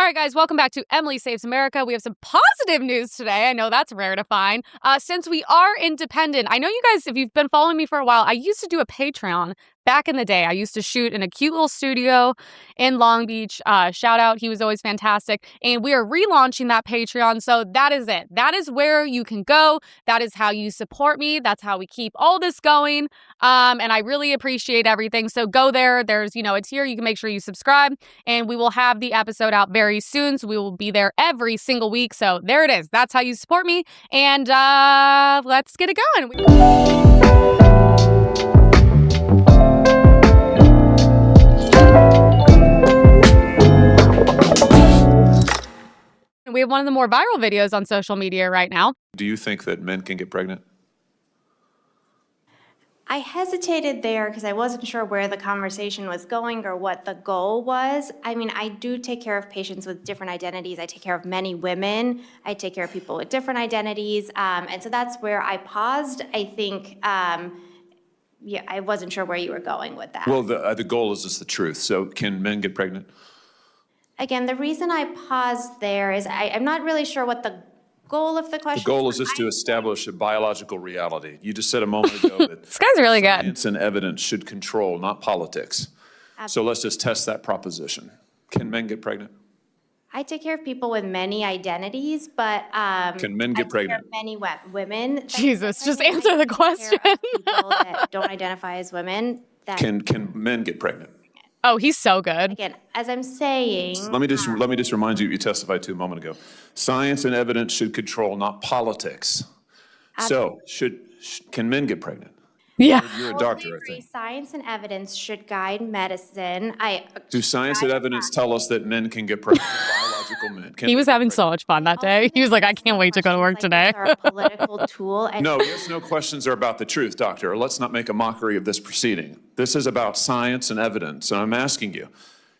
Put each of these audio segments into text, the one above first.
right, guys, welcome back to Emily Saves America. We have some positive news today. I know that's rare to find. Since we are independent, I know you guys, if you've been following me for a while, I used to do a Patreon back in the day. I used to shoot in a cute little studio in Long Beach. Shout out, he was always fantastic. And we are relaunching that Patreon, so that is it. That is where you can go. That is how you support me. That's how we keep all this going. And I really appreciate everything. So go there. There's, it's here. You can make sure you subscribe, and we will have the episode out very soon. So we will be there every single week. So there it is. That's how you support me. And let's get it going. We have one of the more viral videos on social media right now. Do you think that men can get pregnant? I hesitated there because I wasn't sure where the conversation was going or what the goal was. I mean, I do take care of patients with different identities. I take care of many women. I take care of people with different identities. And so that's where I paused. I think, I wasn't sure where you were going with that. Well, the goal is just the truth. So can men get pregnant? Again, the reason I paused there is I'm not really sure what the goal of the question is. The goal is just to establish a biological reality. You just said a moment ago that This guy's really good. Science and evidence should control, not politics. Absolutely. So let's just test that proposition. Can men get pregnant? I take care of people with many identities, but Can men get pregnant? Many women. Jesus, just answer the question. People that don't identify as women. Can men get pregnant? Oh, he's so good. Again, as I'm saying. Let me just remind you what you testified to a moment ago. Science and evidence should control, not politics. So can men get pregnant? Yeah. You're a doctor, I think. Science and evidence should guide medicine. Do science and evidence tell us that men can get pregnant? Biological men. He was having so much fun that day. He was like, I can't wait to go to work today. Are a political tool. No, yes, no questions are about the truth, doctor. Let's not make a mockery of this proceeding. This is about science and evidence, and I'm asking you.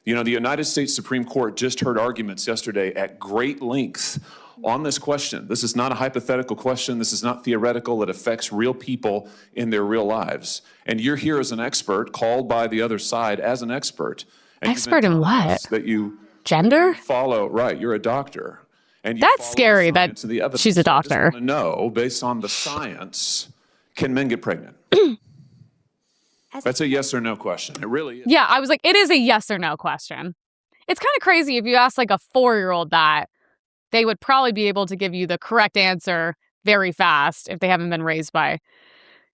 The United States Supreme Court just heard arguments yesterday at great length on this question. This is not a hypothetical question. This is not theoretical. It affects real people in their real lives. And you're here as an expert, called by the other side as an expert. And Expert in what? that you Gender? follow, right, you're a doctor. And you That's follow scary the that science and the evidence. she's a doctor. I just want to know, based on the science, can men get pregnant? That's a yes or no question. It really is. Yeah, I was like, it is a yes or no question. It's kind of crazy if you ask like a 4-year-old that, they would probably be able to give you the correct answer very fast if they haven't been raised by,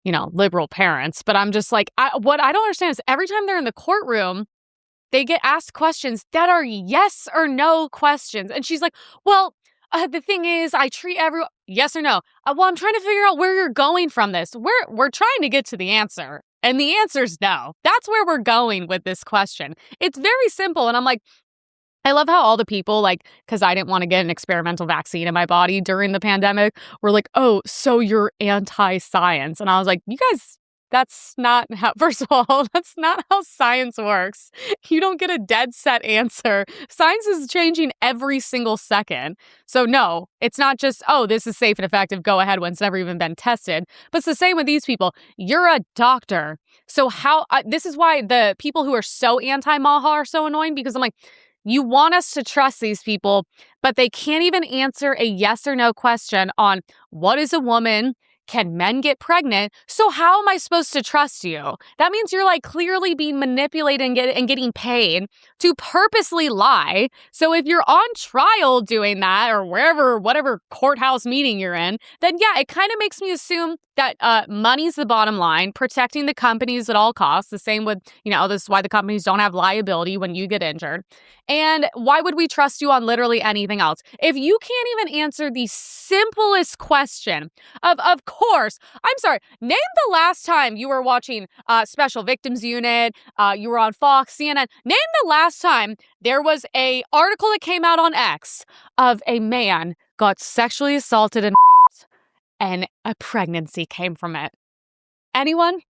liberal parents. But I'm just like, what I don't understand is every time they're in the courtroom, they get asked questions that are yes or no questions. And she's like, well, the thing is, I treat everyone yes or no. Well, I'm trying to figure out where you're going from this. We're trying to get to the answer. And the answer is no. That's where we're going with this question. It's very simple. And I'm like, I love how all the people, because I didn't want to get an experimental vaccine in my body during the pandemic, were like, oh, so you're anti-science. And I was like, you guys, that's not how, first of all, that's not how science works. You don't get a dead set answer. Science is changing every single second. So no, it's not just, oh, this is safe and effective, go ahead when it's never even been tested. But it's the same with these people. You're a doctor. So this is why the people who are so anti-MAHA are so annoying, because I'm like, you want us to trust these people, but they can't even answer a yes or no question on what is a woman, can men get pregnant, so how am I supposed to trust you? That means you're clearly being manipulated and getting paid to purposely lie. So if you're on trial doing that or whatever courthouse meeting you're in, then yeah, it kind of makes me assume that money's the bottom line, protecting the companies at all costs. The same with, this is why the companies don't have liability when you get injured. And why would we trust you on literally anything else? If you can't even answer the simplest question of course, I'm sorry, name the last time you were watching Special Victims Unit, you were on Fox, CNN, name the last time there was a article that came out on X of a man got sexually assaulted and raped, and a pregnancy came from it. Anyone?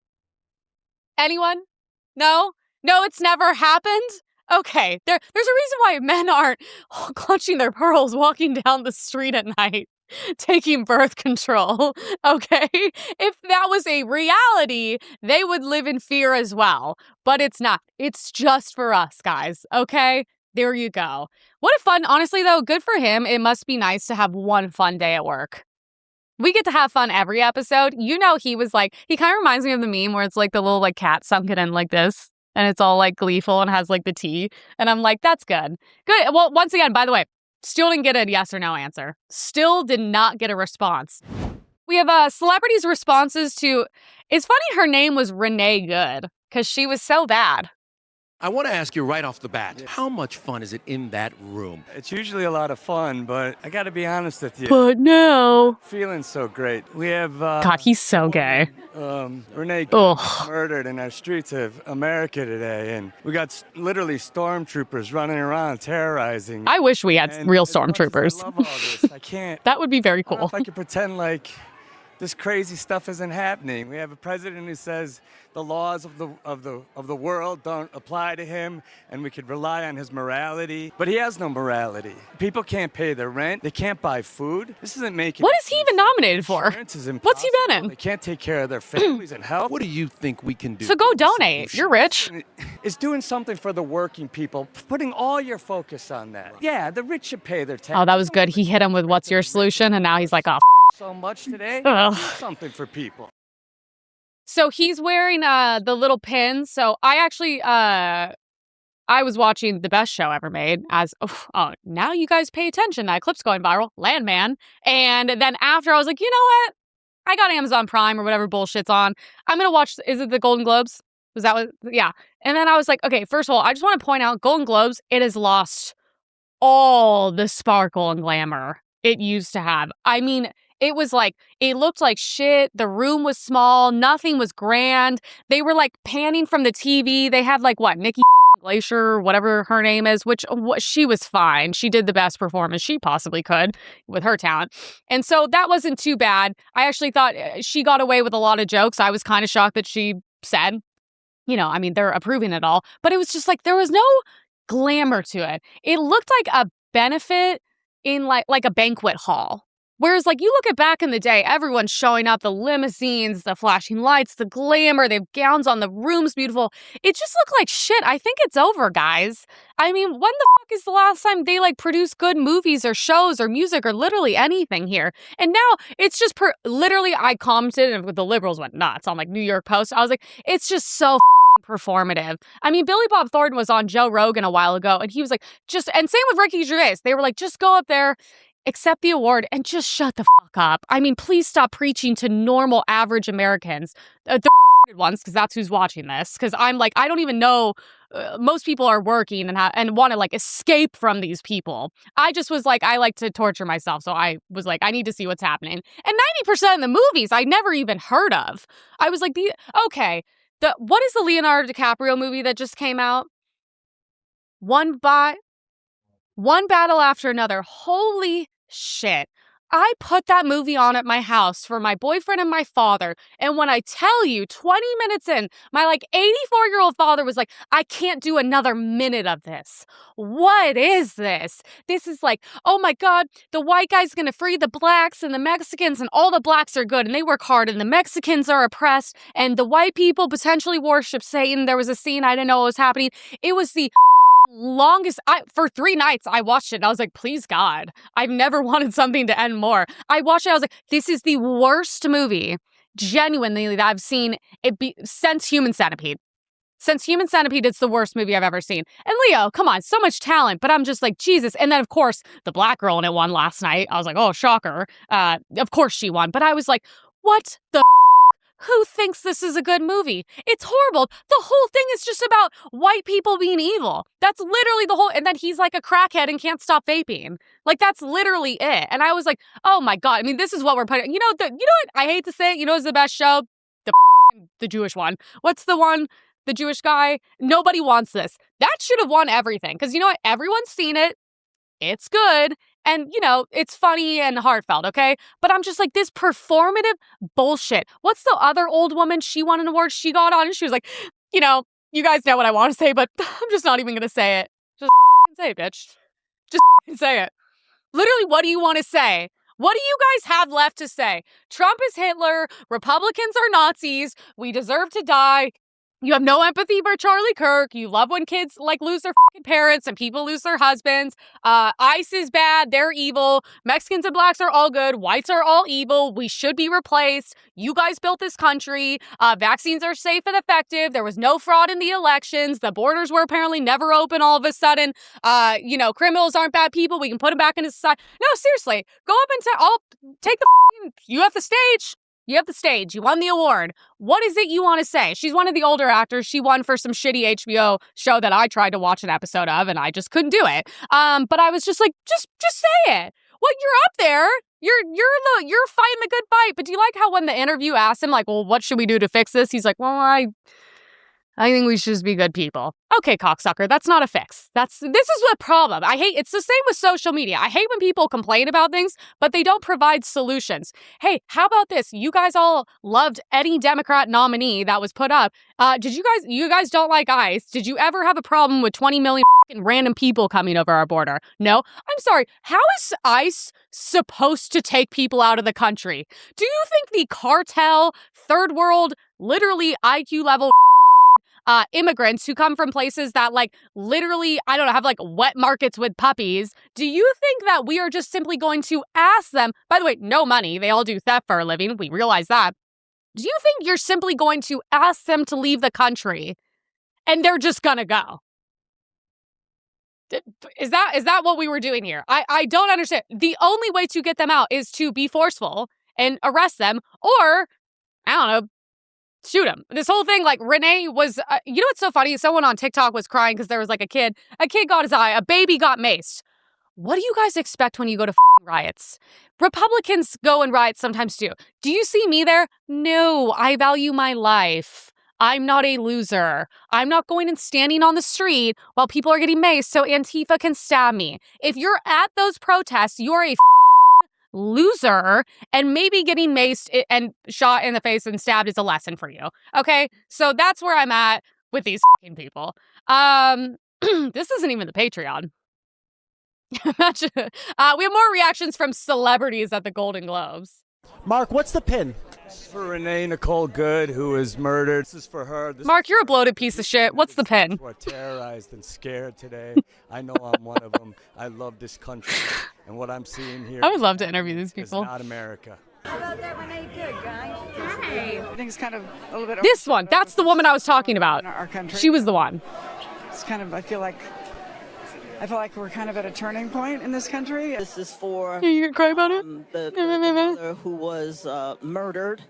No, it's never happened? Okay, there's a reason why men aren't clutching their pearls walking down the street at night taking birth control, okay? If that was a reality, they would live in fear as well. But it's not. It's just for us, guys, okay? There you go. What a fun, honestly, though, good for him. It must be nice to have one fun day at work. We get to have fun every episode. You know, he was like, he kind of reminds me of the meme where it's like the little like cat sunken in like this. And it's all like gleeful and has like the tea. And I'm like, that's good. Good. Well, once again, by the way, still didn't get a yes or no answer. Still did not get a response. We have celebrities' responses to, it's funny her name was Renee Good because she was so bad. I want to ask you right off the bat, how much fun is it in that room? It's usually a lot of fun, but I got to be honest with you. But no. Feeling so great. We have God, he's so gay. Renee murdered in our streets of America today, and we got literally stormtroopers running around terrorizing. I wish we had real stormtroopers. I love all this. I can't. That would be very cool. I don't know if I could pretend like this crazy stuff isn't happening. We have a president who says the laws of the world don't apply to him, and we could rely on his morality. But he has no morality. People can't pay their rent. They can't buy food. This isn't making. What is he even nominated for? What's he been in? They can't take care of their families and health. What do you think we can do? So go donate. You're rich. It's doing something for the working people, putting all your focus on that. Yeah, the rich should pay their taxes. Oh, that was good. He hit him with what's your solution, and now he's like, oh, so much today. Ugh. Do something for people. So he's wearing the little pins. So I actually I was watching the best show ever made as now you guys pay attention. That clip's going viral. Landman. And then after I was like, you know what? I got Amazon Prime or whatever bullshit's on. I'm gonna watch. Is it the Golden Globes? Was that what? Yeah. And then I was like, okay, first of all, I just want to point out Golden Globes, it has lost all the sparkle and glamour it used to have. I mean, it was like, it looked like shit. The room was small. Nothing was grand. They were like panning from the TV. They had like what, Nikki Glacier, whatever her name is, which she was fine. She did the best performance she possibly could with her talent. And so that wasn't too bad. I actually thought she got away with a lot of jokes. I was kind of shocked that she said, you know, I mean, they're approving it all, but it was just like, there was no glamour to it. It looked like a benefit in like a banquet hall. Whereas, like, you look at back in the day, everyone's showing up, the limousines, the flashing lights, the glamour, they have gowns on, the room's beautiful. It just looked like shit. I think it's over, guys. I mean, when the fuck is the last time they, like, produced good movies or shows or music or literally anything here? And now it's just literally, I commented and the liberals went nuts on, like, New York Post. I was like, it's just so performative. I mean, Billy Bob Thornton was on Joe Rogan a while ago, and he was like, and same with Ricky Gervais. They were like, just go up there, accept the award, and just shut the fuck up. I mean, please stop preaching to normal, average Americans, the retarded ones, because that's who's watching this. Because I'm like, I don't even know. Most people are working and want to like escape from these people. I just was like, I like to torture myself. So I was like, I need to see what's happening. And 90% of the movies I never even heard of. I was like, okay, what is the Leonardo DiCaprio movie that just came out? One Battle After Another. Holy shit. I put that movie on at my house for my boyfriend and my father. And when I tell you, 20 minutes in, my like 84-year-old father was like, I can't do another minute of this. What is this? This is like, oh my God, the white guy's going to free the blacks and the Mexicans, and all the blacks are good and they work hard and the Mexicans are oppressed and the white people potentially worship Satan. There was a scene, I didn't know what was happening. It was the longest, for 3 nights I watched it and I was like, please God, I've never wanted something to end more. I watched it, I was like, this is the worst movie genuinely that I've seen since Human Centipede. Since Human Centipede, it's the worst movie I've ever seen. And Leo, come on, so much talent, but I'm just like, Jesus. And then of course the black girl in it won last night. I was like, oh, shocker. Of course she won, but I was like, what the who thinks this is a good movie? It's horrible. The whole thing is just about white people being evil. That's literally the whole, and then he's like a crackhead and can't stop vaping. Like, that's literally it. And I was like, oh my God. I mean, this is what we're putting, you know what? I hate to say it, you know what's the best show? The Jewish one. What's the one? The Jewish guy? Nobody wants this. That should have won everything. Because you know what? Everyone's seen it. It's good. And, you know, it's funny and heartfelt, okay? But I'm just like, this performative bullshit. What's the other old woman? She won an award. She got on and she was like, you know, you guys know what I want to say, but I'm just not even going to say it. Just say it, bitch. Just say it. Literally, what do you want to say? What do you guys have left to say? Trump is Hitler. Republicans are Nazis. We deserve to die. You have no empathy for Charlie Kirk. You love when kids like lose their fucking parents and people lose their husbands. ICE is bad. They're evil. Mexicans and blacks are all good. Whites are all evil. We should be replaced. You guys built this country. Vaccines are safe and effective. There was no fraud in the elections. The borders were apparently never open all of a sudden. Criminals aren't bad people. We can put them back into society. No, seriously. Go up and take the you have the stage. You have the stage. You won the award. What is it you want to say? She's one of the older actors. She won for some shitty HBO show that I tried to watch an episode of, and I just couldn't do it. But I was just like, just say it. Well, you're up there. You're fighting the good fight. But do you like how when the interview asked him, like, well, what should we do to fix this? He's like, well, I think we should just be good people. Okay, cocksucker, that's not a fix. This is the problem. It's the same with social media. I hate when people complain about things, but they don't provide solutions. Hey, how about this? You guys all loved any Democrat nominee that was put up. You guys don't like ICE. Did you ever have a problem with 20 million random people coming over our border? No? I'm sorry. How is ICE supposed to take people out of the country? Do you think the cartel, third world, literally IQ level immigrants who come from places that literally, I don't know, have wet markets with puppies, do you think that we are just simply going to ask them, by the way, no money, they all do theft for a living, we realize that. Do you think you're simply going to ask them to leave the country and they're just gonna go? Is that what we were doing here? I don't understand. The only way to get them out is to be forceful and arrest them, or, I don't know, shoot him. This whole thing, Renee was, what's so funny? Someone on TikTok was crying because there was a kid got his eye, a baby got maced. What do you guys expect when you go to riots? Republicans go and riot sometimes too. Do you see me there? No, I value my life. I'm not a loser. I'm not going and standing on the street while people are getting maced so Antifa can stab me. If you're at those protests, you're a loser, and maybe getting maced and shot in the face and stabbed is a lesson for you. Okay? So that's where I'm at with these fucking people. This isn't even the Patreon. Imagine. We have more reactions from celebrities at the Golden Globes. Mark, what's the pin? This is for Renee Nicole Good, who was murdered. This is for her. Mark, you're a bloated piece of shit. What's the pin? Who are terrorized and scared today. I know I'm one of them. I love this country, and what I'm seeing here. I would love to interview these people. It's not America. How about that Renee Good, guys? Hey. I think it's kind of a little bit. This one, that's the woman I was talking about. Our country. She was the one. It's kind of. I feel like we're kind of at a turning point in this country. This is for you gonna cry about it? The mother who was murdered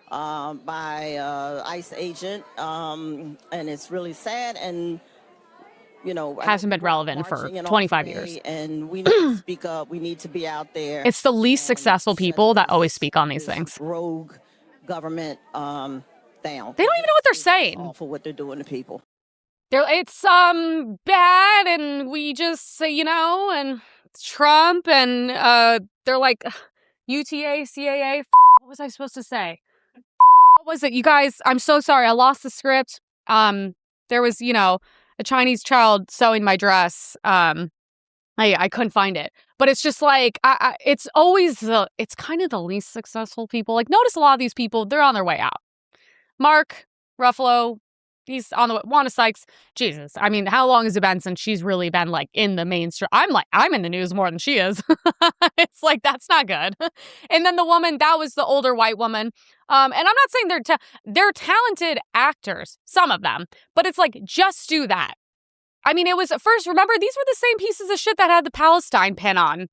by ICE agent, and it's really sad. And hasn't been relevant for 25 years. And we need to speak up. We need to be out there. It's the least successful people that always speak on these things. Rogue government down. They don't even know what they're saying. Awful what they're doing to people. It's bad, and we just say, and Trump, and they're like UTA, CAA. What was I supposed to say? What was it, you guys? I'm so sorry. I lost the script. There was, a Chinese child sewing my dress. I couldn't find it, but it's just it's always it's kind of the least successful people. Notice a lot of these people, they're on their way out. Mark Ruffalo, he's on the way. Wanda Sykes, Jesus. I mean, how long has it been since she's really been in the mainstream? I'm in the news more than she is. It's that's not good. And then the woman, that was the older white woman. And I'm not saying they're talented actors, some of them, but it's just do that. I mean, it was at first, remember, these were the same pieces of shit that had the Palestine pin on.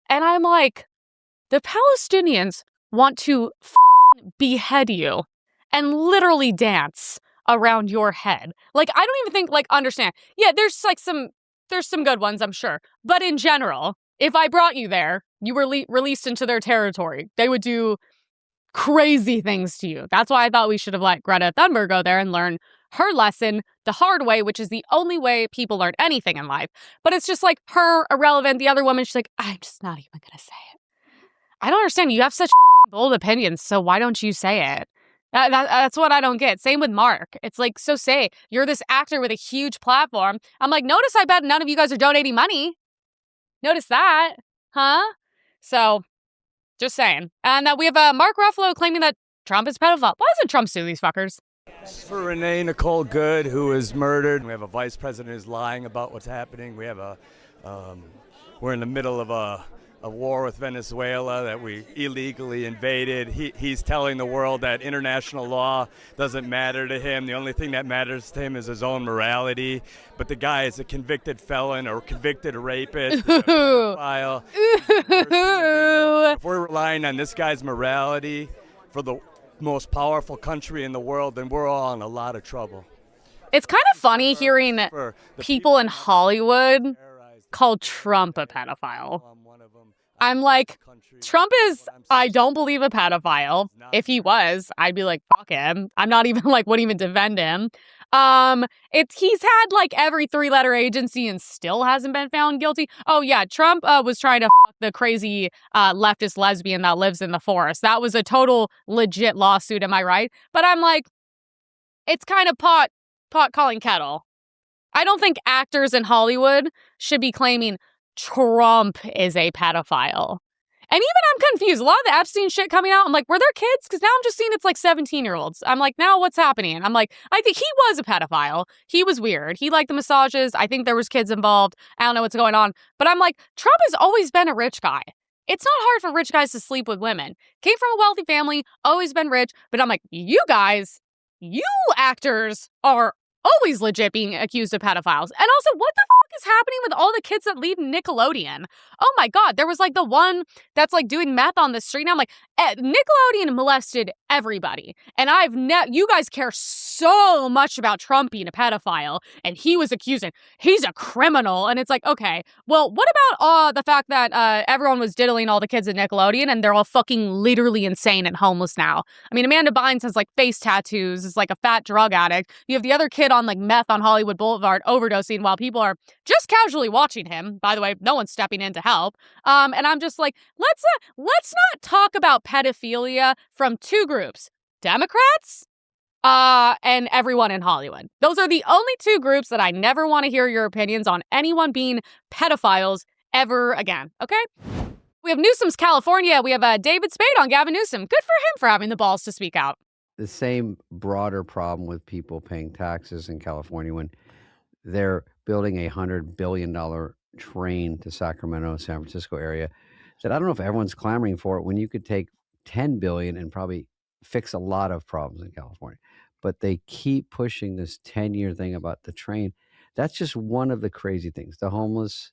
And I'm the Palestinians want to behead you and literally dance around your head. I don't even think, understand. Yeah, there's some good ones, I'm sure. But in general, if I brought you there, you were released into their territory, they would do crazy things to you. That's why I thought we should have let Greta Thunberg go there and learn her lesson the hard way, which is the only way people learn anything in life. But it's just her, irrelevant. The other woman, she's I'm just not even going to say it. I don't understand. You have such bold opinions, so why don't you say it? That's what I don't get. Same with Mark. It's so say, you're this actor with a huge platform. I'm notice I bet none of you guys are donating money. Notice that. Huh? So, just saying. And we have Mark Ruffalo claiming that Trump is a pedophile. Why doesn't Trump sue these fuckers? For Renee Nicole Good, who was murdered. We have a vice president who's lying about what's happening. We have we're in the middle of a war with Venezuela that we illegally invaded. He's telling the world that international law doesn't matter to him. The only thing that matters to him is his own morality. But the guy is a convicted felon or convicted rapist, a pedophile. If we're relying on this guy's morality for the most powerful country in the world, then we're all in a lot of trouble. It's kind of funny hearing people in Hollywood call Trump a pedophile. I'm like, Trump is, I don't believe, a pedophile. If he was, I'd be like, fuck him. I'm not even like, wouldn't even defend him. He's had like every 3-letter agency and still hasn't been found guilty. Oh yeah, Trump was trying to fuck the crazy leftist lesbian that lives in the forest. That was a total legit lawsuit, am I right? But I'm like, it's kind of pot calling kettle. I don't think actors in Hollywood should be claiming Trump is a pedophile. And even I'm confused. A lot of the Epstein shit coming out, I'm like, were there kids? Because now I'm just seeing it's like 17-year-olds. I'm like, now what's happening? I'm like, I think he was a pedophile. He was weird. He liked the massages. I think there was kids involved. I don't know what's going on. But I'm like, Trump has always been a rich guy. It's not hard for rich guys to sleep with women. Came from a wealthy family, always been rich. But I'm like, you guys, you actors are always legit being accused of pedophiles. And also, what the fuck is happening with all the kids that leave Nickelodeon? Oh my God, there was like the one that's like doing meth on the street. And I'm like, Nickelodeon molested everybody. And you guys care so much about Trump being a pedophile. And he was accused, he's a criminal. And it's like, okay, well, what about the fact that everyone was diddling all the kids at Nickelodeon and they're all fucking literally insane and homeless now? I mean, Amanda Bynes has like face tattoos, is like a fat drug addict. You have the other kid on like meth on Hollywood Boulevard overdosing while people are just casually watching him. By the way, no one's stepping in to help. And I'm just like, let's not talk about pedophilia from two groups: Democrats and everyone in Hollywood. Those are the only two groups that I never want to hear your opinions on anyone being pedophiles ever again. Okay? We have Newsom's California. We have David Spade on Gavin Newsom. Good for him for having the balls to speak out. The same broader problem with people paying taxes in California when they're building a $100 billion train to Sacramento, San Francisco area, that I don't know if everyone's clamoring for it when you could take $10 billion and probably fix a lot of problems in California. But they keep pushing this 10-year thing about the train. That's just one of the crazy things. The homeless,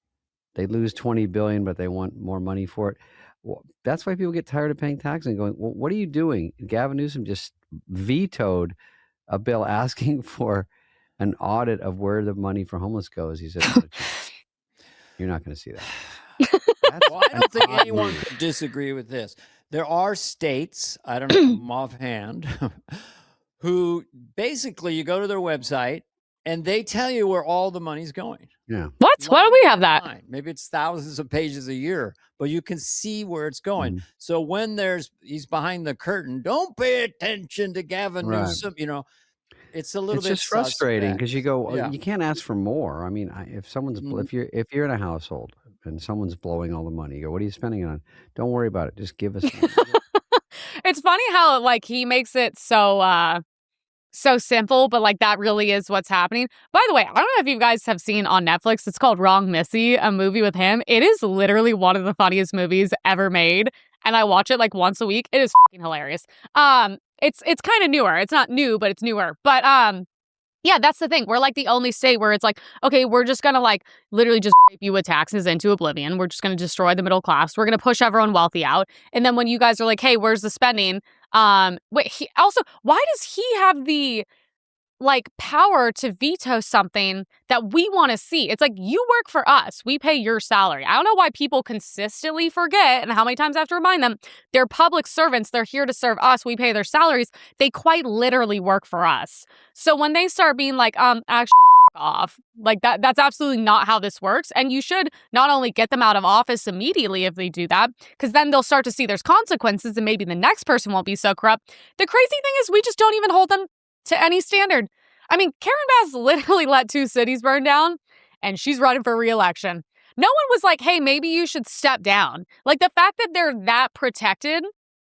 they lose $20 billion, but they want more money for it. Well, that's why people get tired of paying taxes and going, well, what are you doing? Gavin Newsom just vetoed a bill asking for an audit of where the money for homeless goes. He said, you're not going to see that. Well, I don't think anyone could disagree with this. There are states, I don't know them offhand, who basically you go to their website and they tell you where all the money's going. Yeah. What? Why do we have that? Maybe it's thousands of pages a year, but you can see where it's going. So when he's behind the curtain, don't pay attention to Gavin Newsom. You know, it's a little bit just frustrating because you go, Yeah. you can't ask for more. I mean, if someone's if you're in a household and someone's blowing all the money, you go, what are you spending it on? Don't worry about it. Just give us money. It's funny how like he makes it so simple, but like that really is what's happening. By the way, I don't know if you guys have seen on Netflix, it's called Wrong Missy, a movie with him. It is literally one of the funniest movies ever made. And I watch it like once a week. It is fucking hilarious. It's kind of newer. It's not new, but it's newer. But yeah, that's the thing. We're like the only state where it's like, okay, we're just going to like literally just rape you with taxes into oblivion. We're just going to destroy the middle class. We're going to push everyone wealthy out. And then when you guys are like, hey, where's the spending? Why does he have the like power to veto something that we want to see? It's like, you work for us. We pay your salary. I don't know why people consistently forget, and how many times I have to remind them, they're public servants. They're here to serve us. We pay their salaries. They quite literally work for us. So when they start being like, actually fuck off, like that's absolutely not how this works. And you should not only get them out of office immediately if they do that, because then they'll start to see there's consequences and maybe the next person won't be so corrupt. The crazy thing is we just don't even hold them to any standard. I mean, Karen Bass literally let 2 cities burn down, and she's running for re-election. No one was like, hey, maybe you should step down. Like, the fact that they're that protected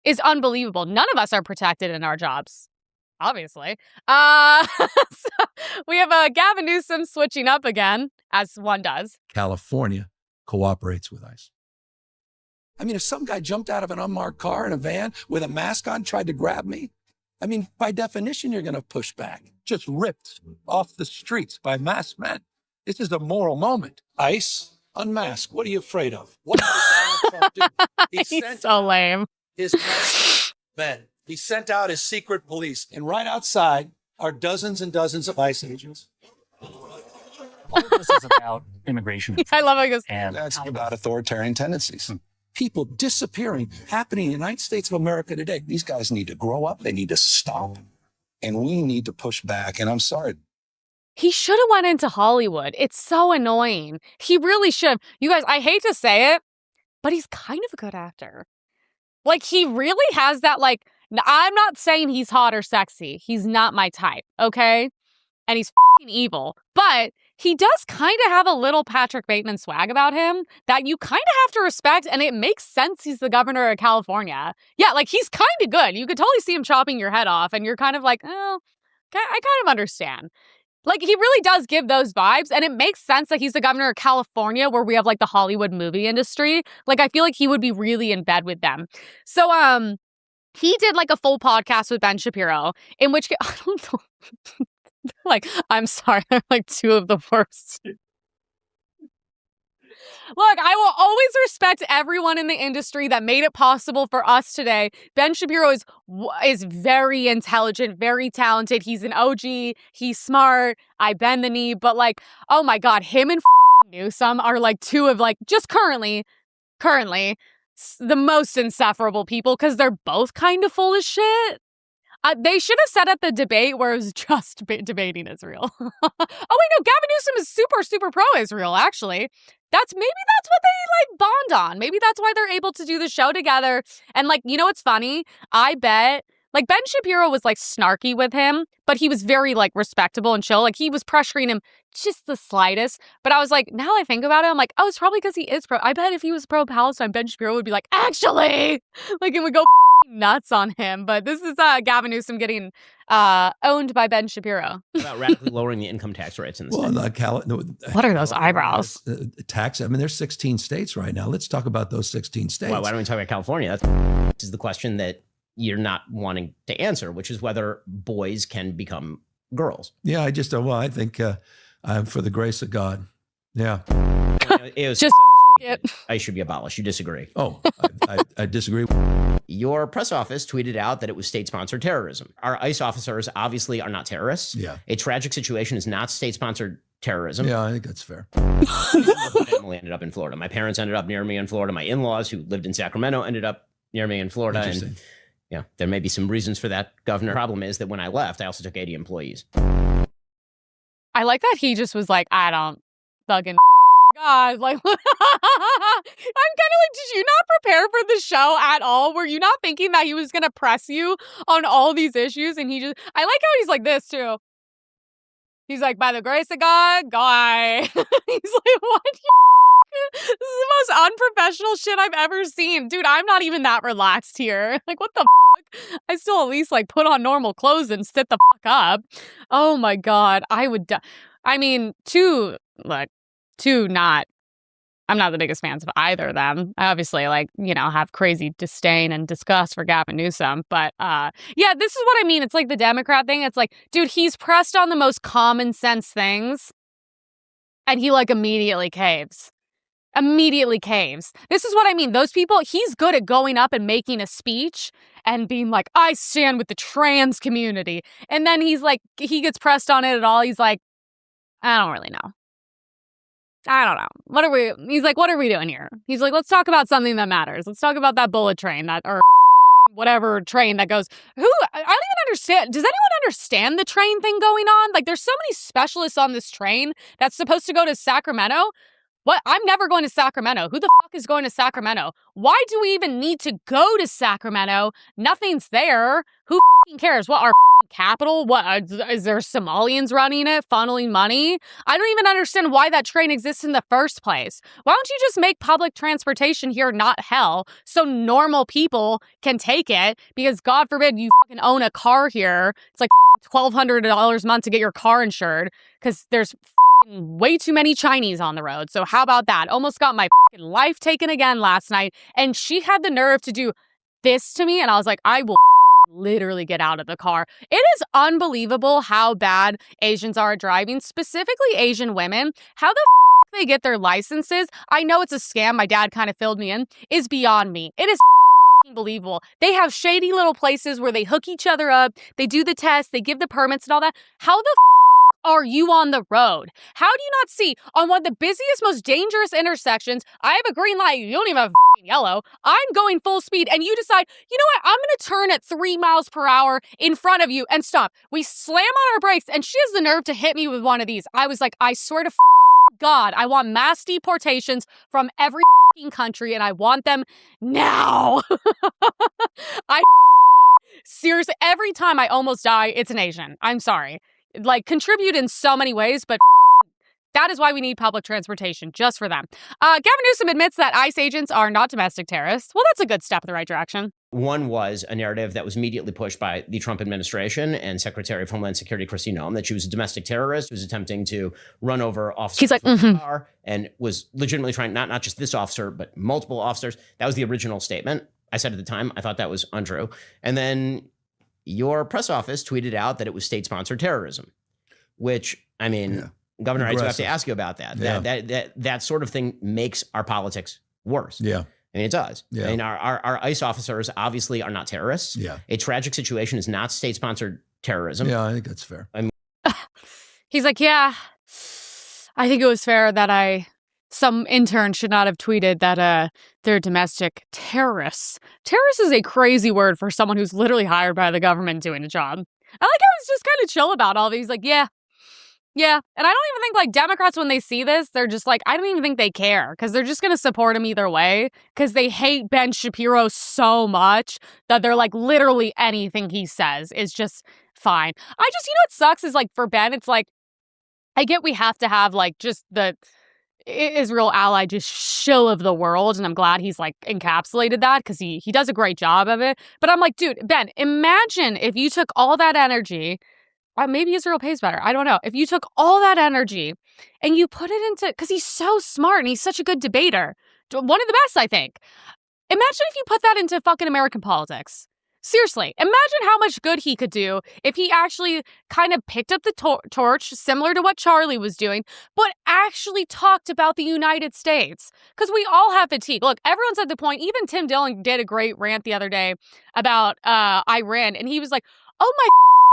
is unbelievable. None of us are protected in our jobs. obviously. So we have Gavin Newsom switching up again, as one does. California cooperates with ICE. I mean, if some guy jumped out of an unmarked car in a van with a mask on, tried to grab me, I mean, by definition, you're going to push back. Just ripped off the streets by masked men. This is a moral moment. ICE, unmasked. What are you afraid of? What did Donald Trump do? He's so lame. His men. He sent out his secret police. And right outside are dozens and dozens of ICE agents. All of this is about immigration. I love how he goes, And that's about authoritarian tendencies. People disappearing, happening in the United States of America today. These guys need to grow up. They need to stop. And we need to push back. And I'm sorry. he should have went into Hollywood. It's so annoying. He really should have. You guys, I hate to say it, but he's kind of a good actor. Like, he really has that, like, I'm not saying he's hot or sexy. He's not my type, okay? And he's fucking evil. But he does kind of have a little Patrick Bateman swag about him that you kind of have to respect, and it makes sense he's the governor of California. Yeah, like, he's kind of good. You could totally see him chopping your head off, and you're kind of like, oh, I kind of understand. Like, he really does give those vibes, and it makes sense that he's the governor of California, where we have, like, the Hollywood movie industry. Like, I feel like he would be really in bed with them. So, he did, like, a full podcast with Ben Shapiro, in which, I don't know, like, I'm sorry, they're, like, two of the worst. Look, I will always respect everyone in the industry that made it possible for us today. Ben Shapiro is very intelligent, very talented. He's an OG. He's smart. I bend the knee. But, like, oh my God, him and Newsom are, like, two of, like, just currently the most insufferable people because they're both kind of full of shit. They should have set up the debate where it was just debating Israel. Oh, wait, no, Gavin Newsom is super, super pro-Israel, actually. Maybe that's what they, like, bond on. Maybe that's why they're able to do the show together. And, like, you know what's funny? I bet, like, Ben Shapiro was, like, snarky with him, but he was very, like, respectable and chill. Like, he was pressuring him just the slightest. But I was like, now I think about it, I'm like, oh, it's probably because he is pro. I bet if he was pro-Palestine, Ben Shapiro would be like, actually! Like, it would go nuts on him. But this is Gavin Newsom getting owned by Ben Shapiro. About radically lowering the income tax rates in the state. What are those eyebrows? Tax. I mean, there's 16 states right now. Let's talk about those 16 states. Why don't we talk about California? This is the question that you're not wanting to answer, which is whether boys can become girls. Yeah, I think for the grace of God. Yeah. It was just I should be abolished. You disagree? Oh, I disagree. Your press office tweeted out that it was state-sponsored terrorism. Our ICE officers obviously are not terrorists. Yeah. A tragic situation is not state-sponsored terrorism. Yeah, I think that's fair. My family ended up in Florida. My parents ended up near me in Florida. My in-laws, who lived in Sacramento, ended up near me in Florida. And yeah, there may be some reasons for that, Governor. The problem is that when I left, I also took 80 employees. I like that he just was like, I don't fucking God, like, I'm kind of like, did you not prepare for the show at all? Were you not thinking that he was going to press you on all these issues? And I like how he's like this too. He's like, by the grace of God, guy. He's like, what? This is the most unprofessional shit I've ever seen. Dude, I'm not even that relaxed here. Like, what the fuck? I still at least, like, put on normal clothes and sit the fuck up. Oh my God. I would I mean, I'm not the biggest fans of either of them. I obviously, like, you know, have crazy disdain and disgust for Gavin Newsom. But yeah, this is what I mean. It's like the Democrat thing. It's like, dude, he's pressed on the most common sense things and he, like, immediately caves. This is what I mean. Those people, he's good at going up and making a speech and being like, I stand with the trans community. And then he's like, he gets pressed on it at all. He's like, I don't really know. I don't know. He's like, what are we doing here? He's like, let's talk about something that matters. Let's talk about that bullet train or whatever train that goes. I don't even understand. Does anyone understand the train thing going on? Like, there's so many specialists on this train that's supposed to go to Sacramento. What? I'm never going to Sacramento. Who the fuck is going to Sacramento? Why do we even need to go to Sacramento? Nothing's there. Who fucking cares? What, are capital? What is there Somalians running it, funneling money? I don't even understand why that train exists in the first place. Why don't you just make public transportation here not hell so normal people can take it? Because God forbid you fucking own a car here. It's like $1,200 a month to get your car insured because there's fucking way too many Chinese on the road. So how about that? Almost got my fucking life taken again last night, and she had the nerve to do this to me, and I was like, I will literally get out of the car. It is unbelievable how bad Asians are at driving, specifically Asian women. How the they get their licenses, I know it's a scam, my dad kind of filled me in, is beyond me. It is unbelievable. They have shady little places where they hook each other up, they do the tests, they give the permits and all that. How the are you on the road? How do you not see on one of the busiest, most dangerous intersections, I have a green light, you don't even have a yellow, I'm going full speed, and you decide, you know what, I'm going to turn at 3 miles per hour in front of you and stop. We slam on our brakes, and she has the nerve to hit me with one of these. I was like, I swear to God, I want mass deportations from every country, and I want them now. I seriously, every time I almost die, it's an Asian. I'm sorry. Like, contribute in so many ways, but that is why we need public transportation, just for them. Gavin Newsom admits that ICE agents are not domestic terrorists. Well, that's a good step in the right direction. One was a narrative that was immediately pushed by the Trump administration and Secretary of Homeland Security Kristi Noem that she was a domestic terrorist who was attempting to run over officers. He's like, with a car and was legitimately trying, not just this officer, but multiple officers. That was the original statement. I said at the time, I thought that was untrue. And then your press office tweeted out that it was state-sponsored terrorism, which, I mean, Governor, I do have to ask you about that. Yeah. That sort of thing makes our politics worse. Yeah. I mean, it does. Yeah. I mean, our ICE officers obviously are not terrorists. Yeah. A tragic situation is not state-sponsored terrorism. Yeah, I think that's fair. I mean, he's like, yeah, I think it was fair that some intern should not have tweeted that they're domestic terrorists. Terrorist is a crazy word for someone who's literally hired by the government doing a job. I like how he's just kind of chill about all these. Like, yeah. And I don't even think, like, Democrats, when they see this, they're just like, I don't even think they care because they're just going to support him either way because they hate Ben Shapiro so much that they're like, literally anything he says is just fine. You know what sucks is, like, for Ben, it's like, I get we have to have, like, just the Israel ally just shill of the world, and I'm glad he's, like, encapsulated that because he does a great job of it. But I'm like, dude, Ben, imagine if you took all that energy. Maybe Israel pays better. I don't know. If you took all that energy and you put it into, because he's so smart and he's such a good debater, one of the best, I think. Imagine if you put that into fucking American politics. Seriously, imagine how much good he could do if he actually kind of picked up the torch, similar to what Charlie was doing, but actually talked about the United States. Because we all have fatigue. Look, everyone's at the point, even Tim Dillon did a great rant the other day about Iran, and he was like, oh my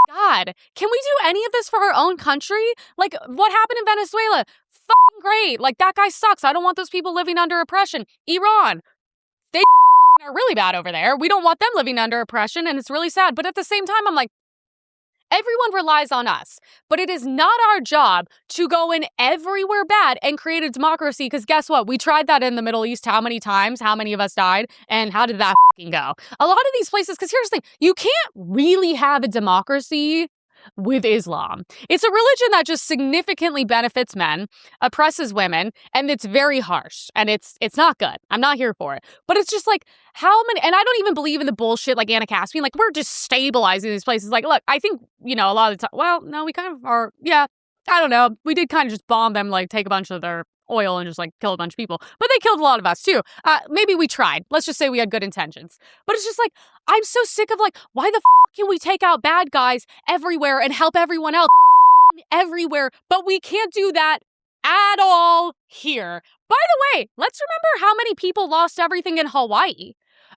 God, can we do any of this for our own country? Like, what happened in Venezuela? Fucking great. Like, that guy sucks. I don't want those people living under oppression. Iran, they are really bad over there. We don't want them living under oppression, and it's really sad. But at the same time, I'm like, everyone relies on us, but it is not our job to go in everywhere bad and create a democracy, because guess what? We tried that in the Middle East how many times? How many of us died? And how did that fucking go? A lot of these places, because here's the thing, you can't really have a democracy with Islam. It's a religion that just significantly benefits men, oppresses women, and it's very harsh, and it's not good. I'm not here for it. But it's just like, how many, and I don't even believe in the bullshit like Anna Caspian, like, we're destabilizing these places. Like, look, I think, a lot of the time, well, no, we kind of are, I don't know. We did kind of just bomb them, like, take a bunch of their oil and just, like, kill a bunch of people. But they killed a lot of us, too. Maybe we tried. Let's just say we had good intentions. But it's just like, I'm so sick of, like, why the can we take out bad guys everywhere and help everyone else everywhere? But we can't do that at all here. By the way, let's remember how many people lost everything in Hawaii.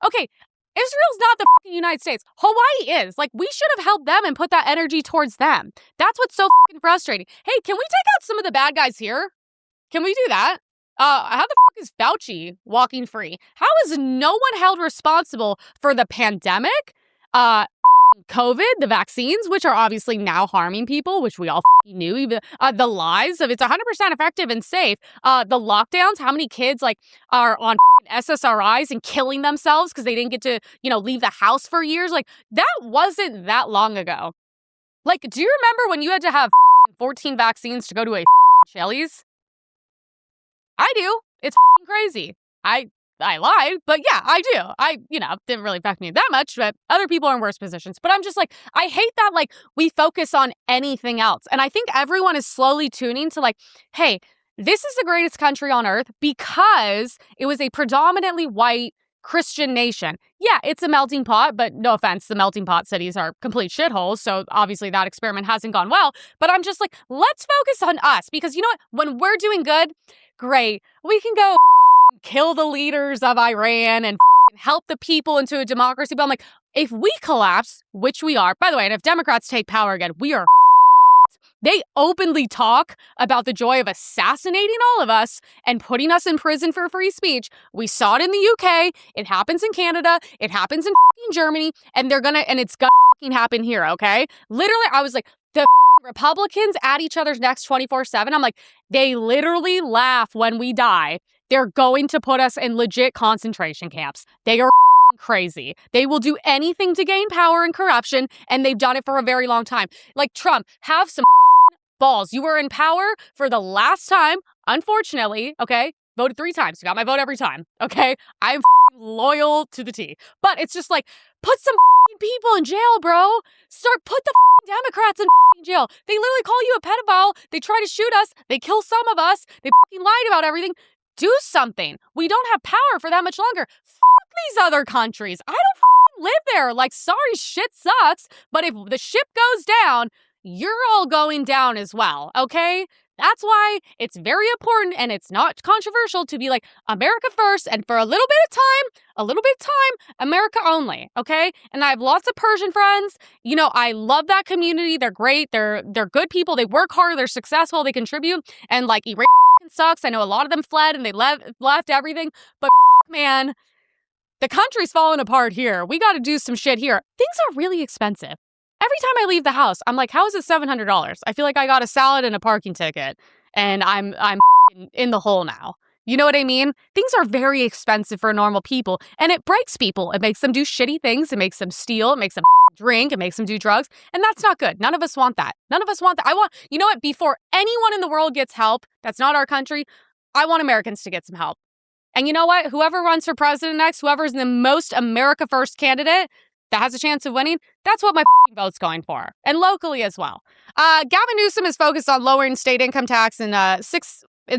Okay, Israel's not the fucking United States. Hawaii is. Like, we should have helped them and put that energy towards them. That's what's so fucking frustrating. Hey, can we take out some of the bad guys here? Can we do that? How the fuck is Fauci walking free? How is no one held responsible for the pandemic, COVID, the vaccines, which are obviously now harming people, which we all fucking knew, even the lies of it's 100% effective and safe, the lockdowns, how many kids like are on SSRIs and killing themselves because they didn't get to, leave the house for years? Like, that wasn't that long ago. Like, do you remember when you had to have 14 vaccines to go to a Shelley's? I do. It's crazy. I lied, but yeah, I do. Didn't really affect me that much, but other people are in worse positions. But I'm just like, I hate that, like, we focus on anything else. And I think everyone is slowly tuning to, like, hey, this is the greatest country on earth because it was a predominantly white Christian nation. Yeah, it's a melting pot, but no offense, the melting pot cities are complete shitholes. So obviously that experiment hasn't gone well. But I'm just like, let's focus on us because you know what? When we're doing good, great. We can go kill the leaders of Iran and help the people into a democracy. But I'm like, if we collapse, which we are, by the way, and if Democrats take power again, we are. They openly talk about the joy of assassinating all of us and putting us in prison for free speech. We saw it in the UK. It happens in Canada. It happens in Germany. And it's gonna happen here, okay? Literally, I was like, the Republicans at each other's necks 24/7. I'm like, they literally laugh when we die. They're going to put us in legit concentration camps. They are crazy. They will do anything to gain power and corruption, and they've done it for a very long time. Like Trump, have some balls. You were in power for the last time, unfortunately, okay? Voted 3 times. Got my vote every time, okay? I'm loyal to the T. But it's just like, put some people in jail, bro. Put the Democrats in jail. They literally call you a pedophile. They try to shoot us. They kill some of us. They lied about everything. Do something. We don't have power for that much longer. Fuck these other countries. I don't live there. Like, sorry, shit sucks. But if the ship goes down, you're all going down as well, okay? That's why it's very important and it's not controversial to be like America first and for a little bit of time, America only, okay? And I have lots of Persian friends. You know, I love that community. They're great. They're good people. They work hard. They're successful. They contribute. And like Iran sucks. I know a lot of them fled and they left everything. But man, the country's falling apart here. We got to do some shit here. Things are really expensive. Every time I leave the house, I'm like, how is it $700? I feel like I got a salad and a parking ticket and I'm in the hole now. You know what I mean? Things are very expensive for normal people and it breaks people. It makes them do shitty things. It makes them steal. It makes them drink. It makes them do drugs. And that's not good. None of us want that. You know what? Before anyone in the world gets help, that's not our country, I want Americans to get some help. And you know what? Whoever runs for president next, whoever's the most America first candidate that has a chance of winning, that's what my vote's going for. And locally as well. Gavin Newsom is focused on lowering state income tax in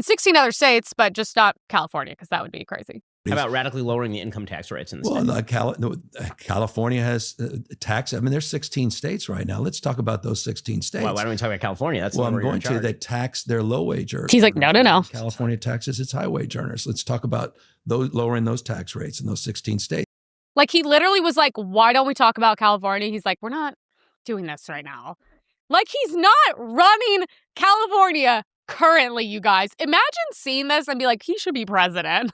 16 other states, but just not California, because that would be crazy. How about radically lowering the income tax rates in the state? California has tax. I mean, there's 16 states right now. Let's talk about those 16 states. Why don't we talk about California? That's I'm going to. They tax their low wage earners. He's like, no. California taxes its high wage earners. Let's talk about lowering those tax rates in those 16 states. Like, he literally was like, why don't we talk about California? He's like, we're not doing this right now. Like, he's not running California currently, you guys. Imagine seeing this and be like, he should be president.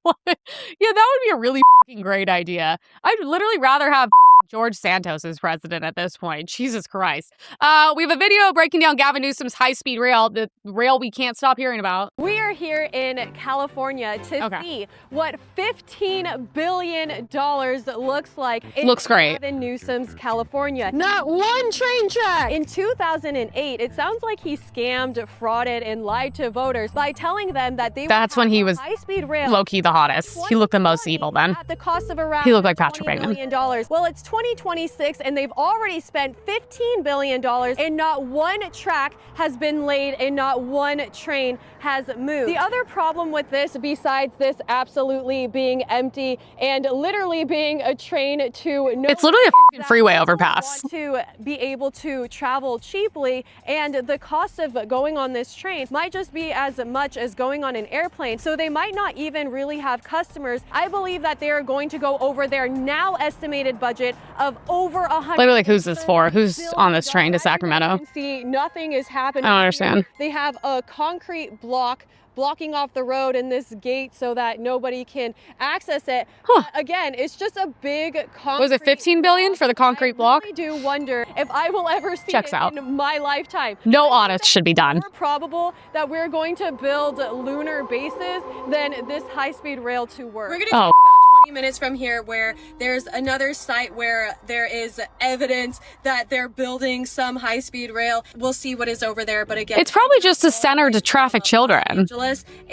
Yeah, that would be a really fucking great idea. I'd literally rather have George Santos as president at this point. Jesus Christ. We have a video breaking down Gavin Newsom's high-speed rail, the rail we can't stop hearing about. We are here in California to see what $15 billion looks like. Looks great. Gavin Newsom's California. Not one train track! In 2008, it sounds like he scammed, frauded, and lied to voters by telling them that they That's when he was high-speed rail. Low-key the hottest. He looked the most evil then. At the cost of around he looked like Patrick $20 Bateman. million. Well, it's 2026 and they've already spent $15 billion and not one track has been laid and not one train has moved. The other problem with this, besides this absolutely being empty and literally being a train to no, it's literally a freeway overpass. To be able to travel cheaply, and the cost of going on this train might just be as much as going on an airplane. So they might not even really have customers. I believe that they are going to go over their now estimated budget of over $100. Literally, like, who's this for? Who's on this train to Sacramento? See, nothing is happening. I don't understand. They have a concrete block blocking off the road and this gate so that nobody can access it. Again, it's just a big concrete. Was it $15 billion for the concrete block? I really do wonder if I will ever see Checks it out. in my lifetime. No audits should be done. It's more probable that we're going to build lunar bases than this high-speed rail to work. We're going to talk about 20 minutes from here where there's another site where there is evidence that they're building some high-speed rail. We'll see what is over there, but again, It's probably just a center to traffic children.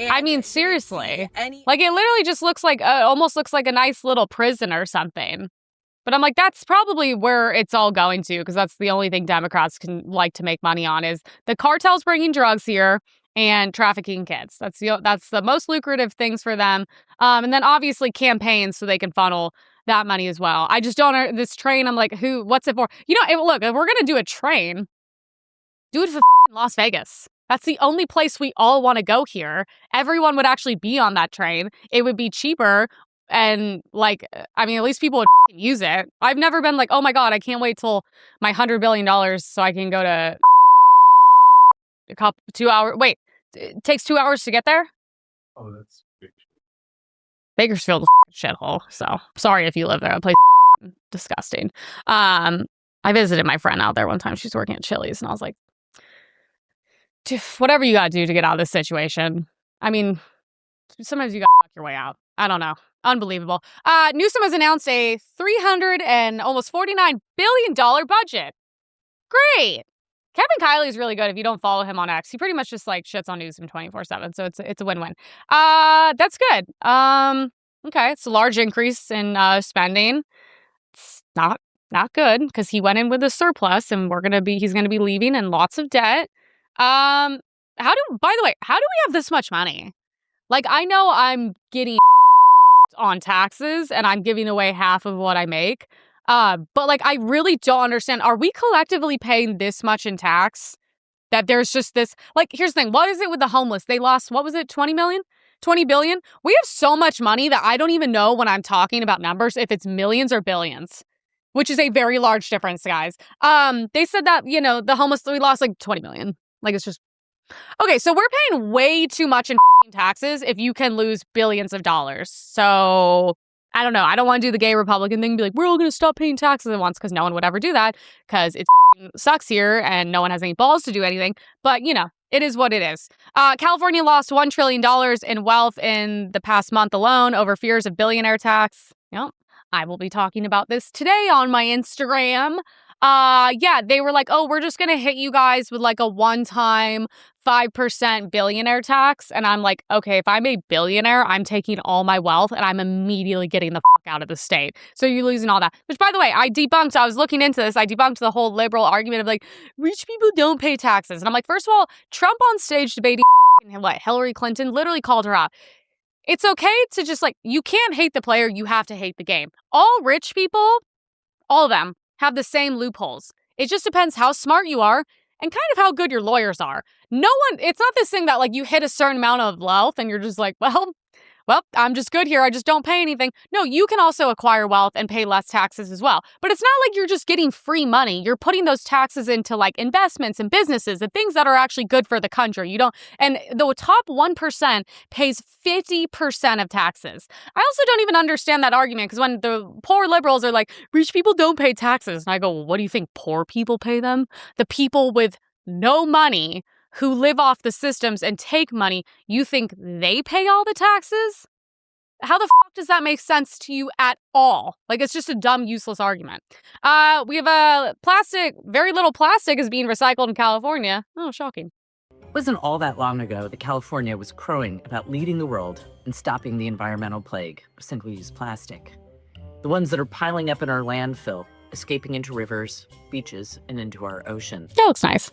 I mean, seriously. Like, it literally just looks like, almost looks like a nice little prison or something. But I'm like, that's probably where it's all going to, because that's the only thing Democrats can like to make money on is the cartels bringing drugs here and trafficking kids. That's the most lucrative things for them. And then obviously campaigns so they can funnel that money as well. I just don't, this train, I'm like, what's it for? You know, look, if we're going to do a train, do it for Las Vegas. That's the only place we all want to go here. Everyone would actually be on that train. It would be cheaper. And like, I mean, at least people would use it. I've never been like, oh my God, I can't wait till my $100 billion so I can go to a couple 2 hours. Wait, it takes 2 hours to get there? Oh, that's big. Bakersfield is a shithole. So sorry if you live there. That place is disgusting. I visited my friend out there one time. She's working at Chili's, and I was like, whatever you gotta do to get out of this situation. I mean, sometimes you gotta fuck your way out. I don't know. Unbelievable. Newsom has announced a $300 and almost $49 billion budget. Great. Kevin Kiley is really good. If you don't follow him on X, he pretty much just like shits on Newsom 24/7. So it's a win-win. That's good. Okay, it's a large increase in spending. It's not good because he went in with a surplus, and he's gonna be leaving in lots of debt. By the way, how do we have this much money? Like, I know I'm getting on taxes and I'm giving away half of what I make. But like, I really don't understand. Are we collectively paying this much in tax that there's just this, like, here's the thing. What is it with the homeless? They lost, what was it? 20 million? 20 billion? We have so much money that I don't even know when I'm talking about numbers, if it's millions or billions, which is a very large difference, guys. They said that, you know, the homeless, we lost like 20 million. Like, it's just, okay, so we're paying way too much in taxes if you can lose billions of dollars. So I don't know. I don't want to do the gay Republican thing and be like, we're all going to stop paying taxes at once, because no one would ever do that because it sucks here and no one has any balls to do anything. But, you know, it is what it is. California lost $1 trillion in wealth in the past month alone over fears of billionaire tax. Yep. I will be talking about this today on my Instagram. Yeah, they were like, oh, we're just going to hit you guys with like a one-time 5% billionaire tax. And I'm like, okay, if I'm a billionaire, I'm taking all my wealth and I'm immediately getting the fuck out of the state. So you're losing all that. Which, by the way, I was looking into this. I debunked the whole liberal argument of like, rich people don't pay taxes. And I'm like, first of all, Trump on stage debating Hillary Clinton literally called her out. It's okay to just like, you can't hate the player, you have to hate the game. All rich people, all of them, have the same loopholes. It just depends how smart you are and kind of how good your lawyers are. It's not this thing that like you hit a certain amount of wealth and you're just like, well, I'm just good here. I just don't pay anything. No, you can also acquire wealth and pay less taxes as well. But it's not like you're just getting free money. You're putting those taxes into like investments and businesses and things that are actually good for the country. And the top 1% pays 50% of taxes. I also don't even understand that argument, because when the poor liberals are like, rich people don't pay taxes. And I go, well, what do you think poor people pay them? The people with no money who live off the systems and take money, you think they pay all the taxes? How the fuck does that make sense to you at all? Like, it's just a dumb, useless argument. We have very little plastic is being recycled in California. Oh, shocking. It wasn't all that long ago that California was crowing about leading the world and stopping the environmental plague of single-use plastic. The ones that are piling up in our landfill, escaping into rivers, beaches, and into our ocean. That looks nice.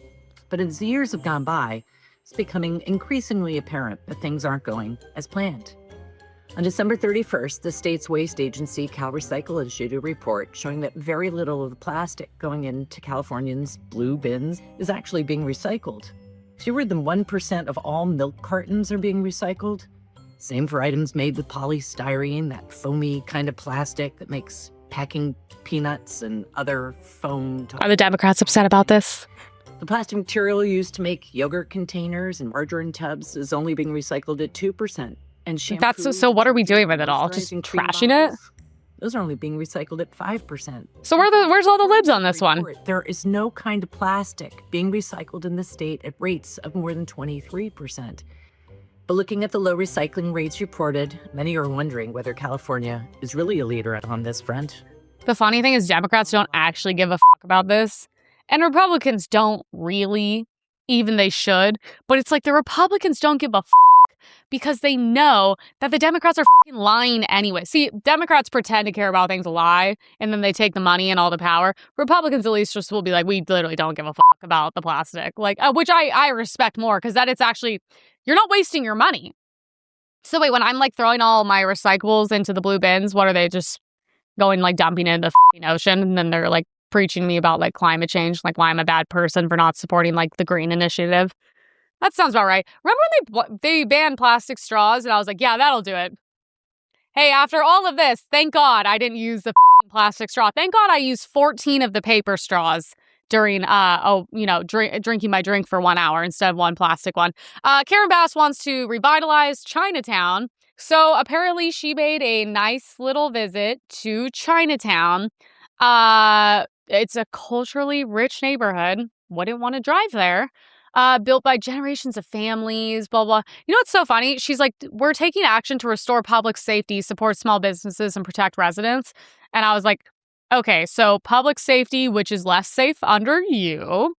But as the years have gone by, it's becoming increasingly apparent that things aren't going as planned. On December 31st, the state's waste agency, CalRecycle, issued a report showing that very little of the plastic going into Californians' blue bins is actually being recycled. Fewer than 1% of all milk cartons are being recycled. Same for items made with polystyrene, that foamy kind of plastic that makes packing peanuts and other foam. Are the Democrats upset about this? The plastic material used to make yogurt containers and margarine tubs is only being recycled at 2%. And shampoo, so what are we doing with it all? Just trashing it? Those are only being recycled at 5%. So where's all the libs on this one? There is no kind of plastic being recycled in the state at rates of more than 23%. But looking at the low recycling rates reported, many are wondering whether California is really a leader on this front. The funny thing is Democrats don't actually give a fuck about this. And Republicans don't really, even they should. But it's like the Republicans don't give a fuck because they know that the Democrats are fucking lying anyway. See, Democrats pretend to care about things, lie, and then they take the money and all the power. Republicans at least just will be like, we literally don't give a fuck about the plastic. Like, which I respect more because that it's actually, you're not wasting your money. So wait, when I'm like throwing all my recyclables into the blue bins, what are they just going like dumping into the fucking ocean? And then they're like preaching to me about like climate change, like why I'm a bad person for not supporting like the green initiative. That sounds about right. Remember when they banned plastic straws and I was like, yeah, that'll do it. Hey, after all of this, thank God I didn't use the fucking plastic straw. Thank God I used 14 of the paper straws during drinking my drink for 1 hour instead of one plastic one. Karen Bass wants to revitalize Chinatown. So apparently she made a nice little visit to Chinatown. It's a culturally rich neighborhood. Wouldn't want to drive there. Built by generations of families, blah, blah. You know what's so funny? She's like, we're taking action to restore public safety, support small businesses, and protect residents. And I was like, okay, so public safety, which is less safe under you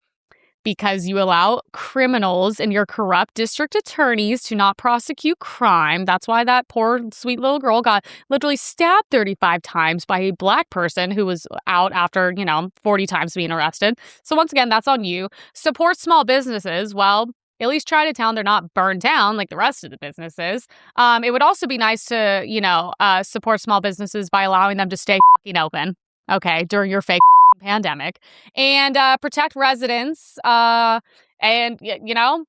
because you allow criminals and your corrupt district attorneys to not prosecute crime. That's why that poor sweet little girl got literally stabbed 35 times by a black person who was out after, 40 times being arrested. So once again, that's on you. Support small businesses. Well, at least Chinatown, they're not burned down like the rest of the businesses. It would also be nice to, support small businesses by allowing them to stay fucking open. Okay, during your fake pandemic, and protect residents. Well, how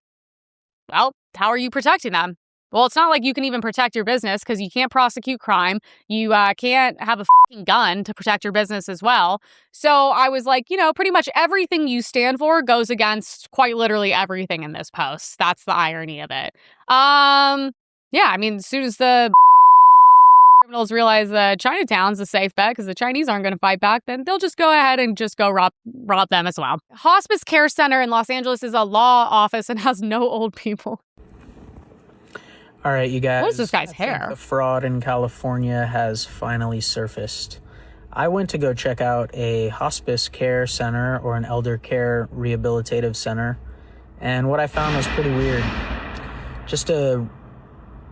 are you protecting them? Well, it's not like you can even protect your business because you can't prosecute crime. You can't have a fucking gun to protect your business as well. So I was like, pretty much everything you stand for goes against quite literally everything in this post. That's the irony of it. Yeah, I mean, as soon as the criminals realize that Chinatown's a safe bet because the Chinese aren't going to fight back, then they'll just go ahead and just go rob them as well. Hospice Care Center in Los Angeles is a law office and has no old people. All right, you guys. What is this guy's hair? The fraud in California has finally surfaced. I went to go check out a hospice care center or an elder care rehabilitative center, and what I found was pretty weird. Just a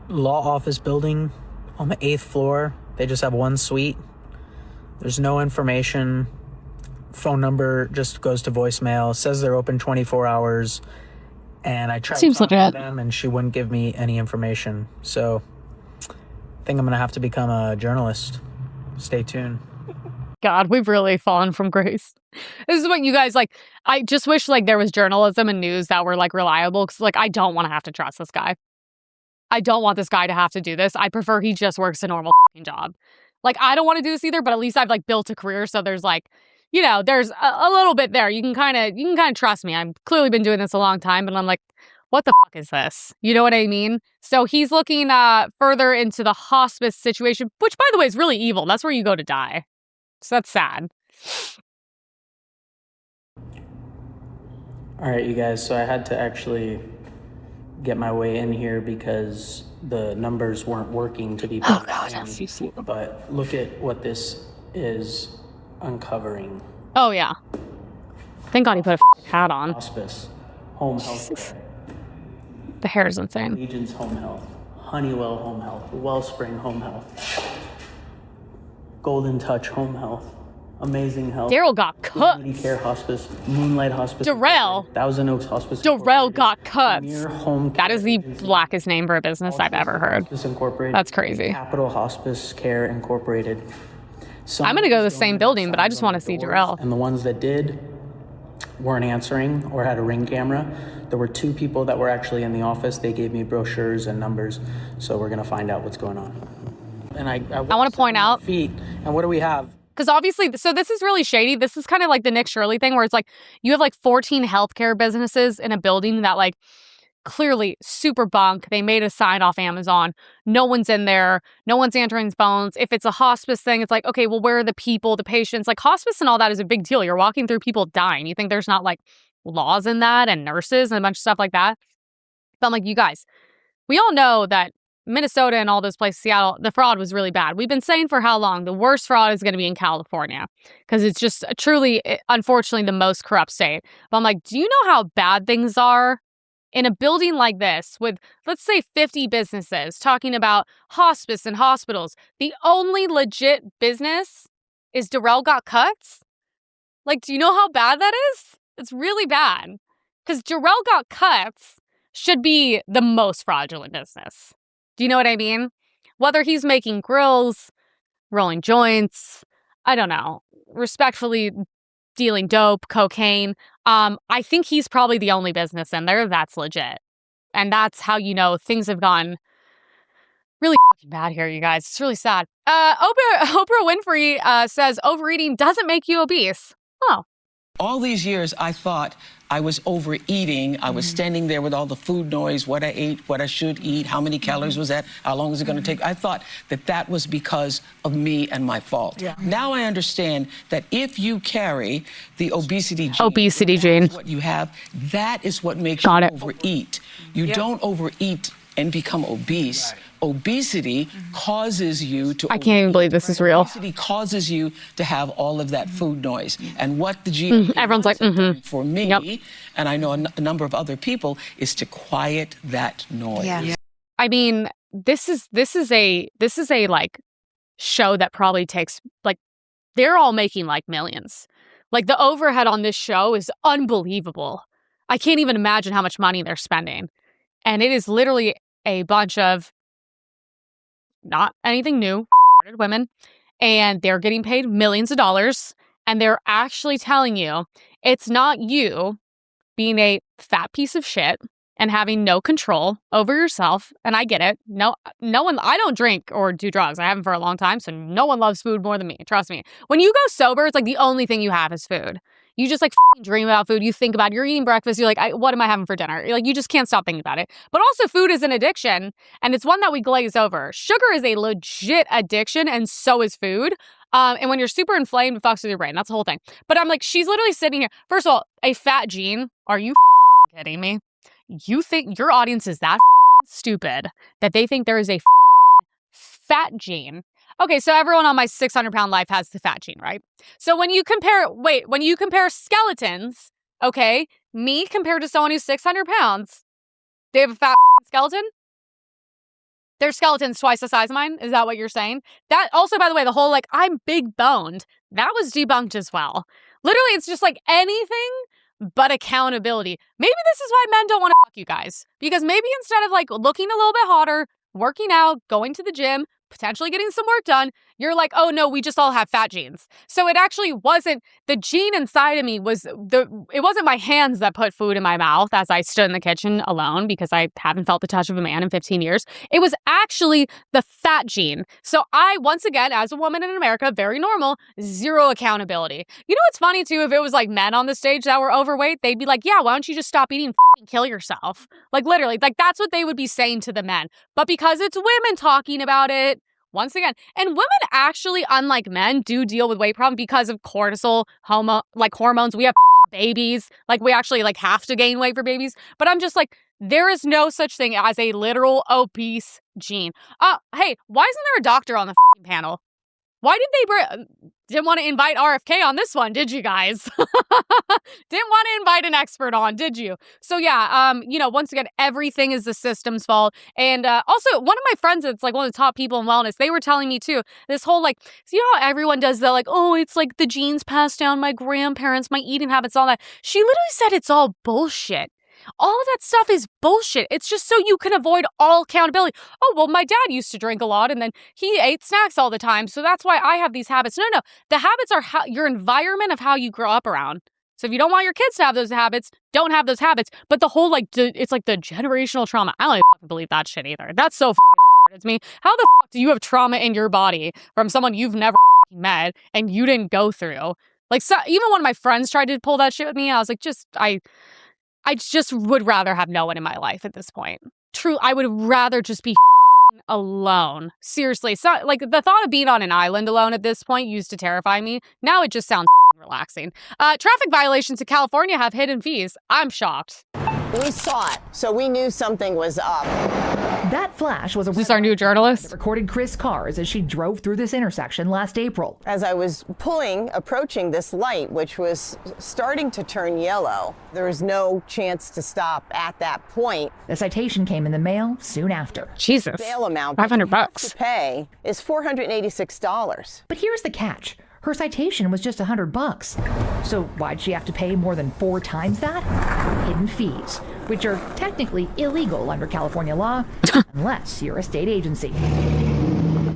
law office building on the 8th floor. They just have one suite. There's no information. Phone number just goes to voicemail. It says they're open 24 hours. And I tried talking to them and she wouldn't give me any information. So I think I'm going to have to become a journalist. Stay tuned. God, we've really fallen from grace. This is what you guys like. I just wish like there was journalism and news that were like reliable because like I don't want to have to trust this guy. I don't want this guy to have to do this. I prefer he just works a normal fucking job. Like, I don't want to do this either, but at least I've like built a career. So there's like, there's a little bit there. You can kind of trust me. I've clearly been doing this a long time, but I'm like, what the fuck is this? You know what I mean? So he's looking further into the hospice situation, which by the way is really evil. That's where you go to die. So that's sad. All right, you guys. So I had to actually get my way in here because the numbers weren't working to be oh god, but look at what this is uncovering. Oh yeah, thank God he put a hat on. Hospice, home health care. The hair is insane. Legion's Home Health, Honeywell Home Health, Wellspring Home Health, Golden Touch Home Health, Amazing Health. Daryl got cut. Community Care Hospice, Moonlight Hospice. Darrell. Thousand Oaks Hospice. Darrell got cut. Home that is the blackest name for a business I've ever heard. That's crazy. Capital Hospice Care Incorporated. I'm going to go to the same building, but I just want to see Darrell. And the ones that did weren't answering or had a Ring camera. There were 2 people that were actually in the office. They gave me brochures and numbers. So we're going to find out what's going on. And I want to point out. And what do we have? Because obviously, so this is really shady. This is kind of like the Nick Shirley thing where it's like you have like 14 healthcare businesses in a building that like clearly super bunk. They made a sign off Amazon. No one's in there. No one's answering phones. If it's a hospice thing, it's like, okay, well, where are the people, the patients? Like hospice and all that is a big deal. You're walking through people dying. You think there's not like laws in that and nurses and a bunch of stuff like that? But I'm like, you guys, We all know that Minnesota and all those places, Seattle, the fraud was really bad. We've been saying for how long? The worst fraud is going to be in California because it's just truly, unfortunately, the most corrupt state. But I'm like, do you know how bad things are in a building like this with, let's say, 50 businesses talking about hospice and hospitals? The only legit business is Darrell Got Cuts? Like, do you know how bad that is? It's really bad because Darrell Got Cuts should be the most fraudulent business. Do you know what I mean? Whether he's making grills, rolling joints, I don't know, respectfully dealing dope, cocaine. I think he's probably the only business in there that's legit. And that's how you know things have gone really fucking bad here, you guys. It's really sad. Oprah Winfrey says overeating doesn't make you obese. Oh. All these years, I thought I was overeating. I was standing there with all the food noise, what I ate, what I should eat, how many calories was that, how long was it going to take. I thought that that was because of me and my fault. Yeah. Now I understand that if you carry the obesity gene, what you have, that is what makes you overeat. You don't overeat and become obese. Right. Obesity causes you to... I can't even believe this is real. Obesity causes you to have all of that food noise. And what the GLP everyone's like, for me, and I know a number of other people, is to quiet that noise. Yeah. I mean, this is a like show that probably takes like, they're all making like millions. Like the overhead on this show is unbelievable. I can't even imagine how much money they're spending. And it is literally a bunch of not anything new women, and they're getting paid millions of dollars, and they're actually telling you it's not you being a fat piece of shit and having no control over yourself. And I get it. No one, I don't drink or do drugs. I haven't for a long time, so no one loves food more than me. Trust me. When you go sober, it's like the only thing you have is food. You just like fucking dream about food. You think about it. You're eating breakfast. You're like, what am I having for dinner? You're like, you just can't stop thinking about it. But also food is an addiction, and it's one that we glaze over. Sugar is a legit addiction, and so is food. And when you're super inflamed, it fucks with your brain. That's the whole thing. But I'm like, she's literally sitting here. First of all, a fat gene. Are you kidding me? You think your audience is that stupid that they think there is a fat gene? Okay, so everyone on my 600-pound life has the fat gene, right? So when you compare skeletons, okay, me compared to someone who's 600 pounds, they have a fat skeleton? Their skeleton's twice the size of mine? Is that what you're saying? That also, by the way, the whole like, I'm big boned, that was debunked as well. Literally, it's just like anything but accountability. Maybe this is why men don't want to fuck you guys. Because maybe instead of like looking a little bit hotter, working out, going to the gym, potentially getting some work done, you're like, oh no, we just all have fat genes. So it actually wasn't, the gene inside of me it wasn't my hands that put food in my mouth as I stood in the kitchen alone because I haven't felt the touch of a man in 15 years. It was actually the fat gene. So I, once again, as a woman in America, very normal, zero accountability. You know what's funny too? If it was like men on the stage that were overweight, they'd be like, yeah, why don't you just stop eating and fucking kill yourself? Like literally, like that's what they would be saying to the men. But because it's women talking about it, once again, and women actually, unlike men, do deal with weight problems because of cortisol, hormones. We have babies. Like we actually like have to gain weight for babies. But I'm just like, there is no such thing as a literal obese gene. Hey, why isn't there a doctor on the panel? Why did they didn't want to invite RFK on this one, did you guys? Didn't want to invite an expert on, did you? So yeah, once again, everything is the system's fault. And also, one of my friends that's like one of the top people in wellness, they were telling me too, this whole like, so you know how everyone does the like, oh, it's like the genes passed down, my grandparents, my eating habits, all that. She literally said it's all bullshit. All of that stuff is bullshit. It's just so you can avoid all accountability. Oh, well, my dad used to drink a lot and then he ate snacks all the time. So that's why I have these habits. No. The habits are your environment of how you grow up around. So if you don't want your kids to have those habits, don't have those habits. But the whole it's like the generational trauma. I don't even believe that shit either. That's so retarded to me. How the fuck do you have trauma in your body from someone you've never met and you didn't go through? Like, so, even one of my friends tried to pull that shit with me. I was like, I just would rather have no one in my life at this point. True, I would rather just be alone. Seriously, so like the thought of being on an island alone at this point used to terrify me. Now it just sounds relaxing. Traffic violations in California have hidden fees. I'm shocked. We saw it, so we knew something was up. That flash was a Is this our new journalist? that recorded Chris' cars as she drove through this intersection last April. As I was approaching this light, which was starting to turn yellow, there was no chance to stop at that point. The citation came in the mail soon after. Jesus. Bail amount $500 to pay is $486. But here's the catch. Her citation was just $100. So why'd she have to pay more than 4 times that? Hidden fees, which are technically illegal under California law, unless you're a state agency.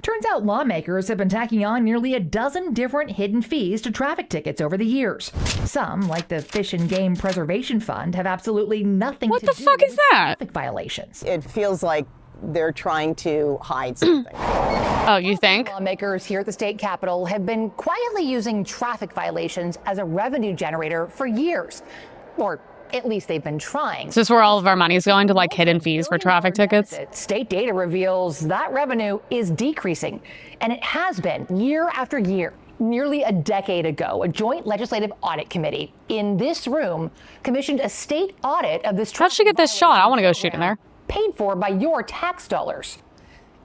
Turns out lawmakers have been tacking on nearly a dozen different hidden fees to traffic tickets over the years. Some, like the Fish and Game Preservation Fund, have absolutely nothing to do with traffic violations. It feels like they're trying to hide something. Oh, you think? Lawmakers here at the state capitol have been quietly using traffic violations as a revenue generator for years. Or at least they've been trying. Is this where all of our money is going, to like hidden fees for traffic tickets? State data reveals that revenue is decreasing, and it has been year after year. Nearly a decade ago, a joint legislative audit committee in this room commissioned a state audit of this. How'd she get this shot? I want to go shoot in there. Paid for by your tax dollars.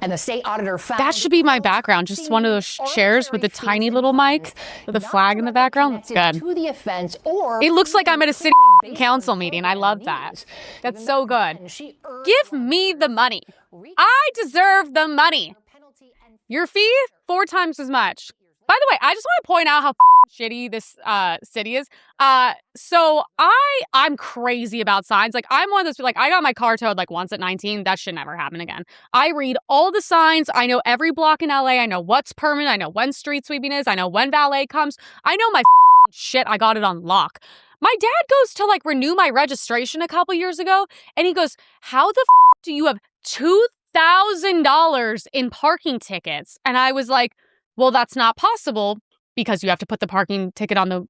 And the state auditor found that should be my background, just one of those chairs with the tiny little mic with the flag in the background. That's good. to the offense or It looks like I'm at a city council meeting. I love that. That's so good. Give me the money. I deserve the money. Your fee, 4 times as much. By the way, I just want to point out how shitty this city is. So I'm crazy about signs. Like, I'm one of those, like, I got my car towed like once at 19. That should never happen again. I read all the signs. I know every block in LA. I know what's permanent. I know when street sweeping is. I know when valet comes. I know my shit. I got it on lock. My dad goes to like renew my registration a couple years ago, and he goes, how the do you have $2,000 in parking tickets? And I was like, well, that's not possible because you have to put the parking ticket on the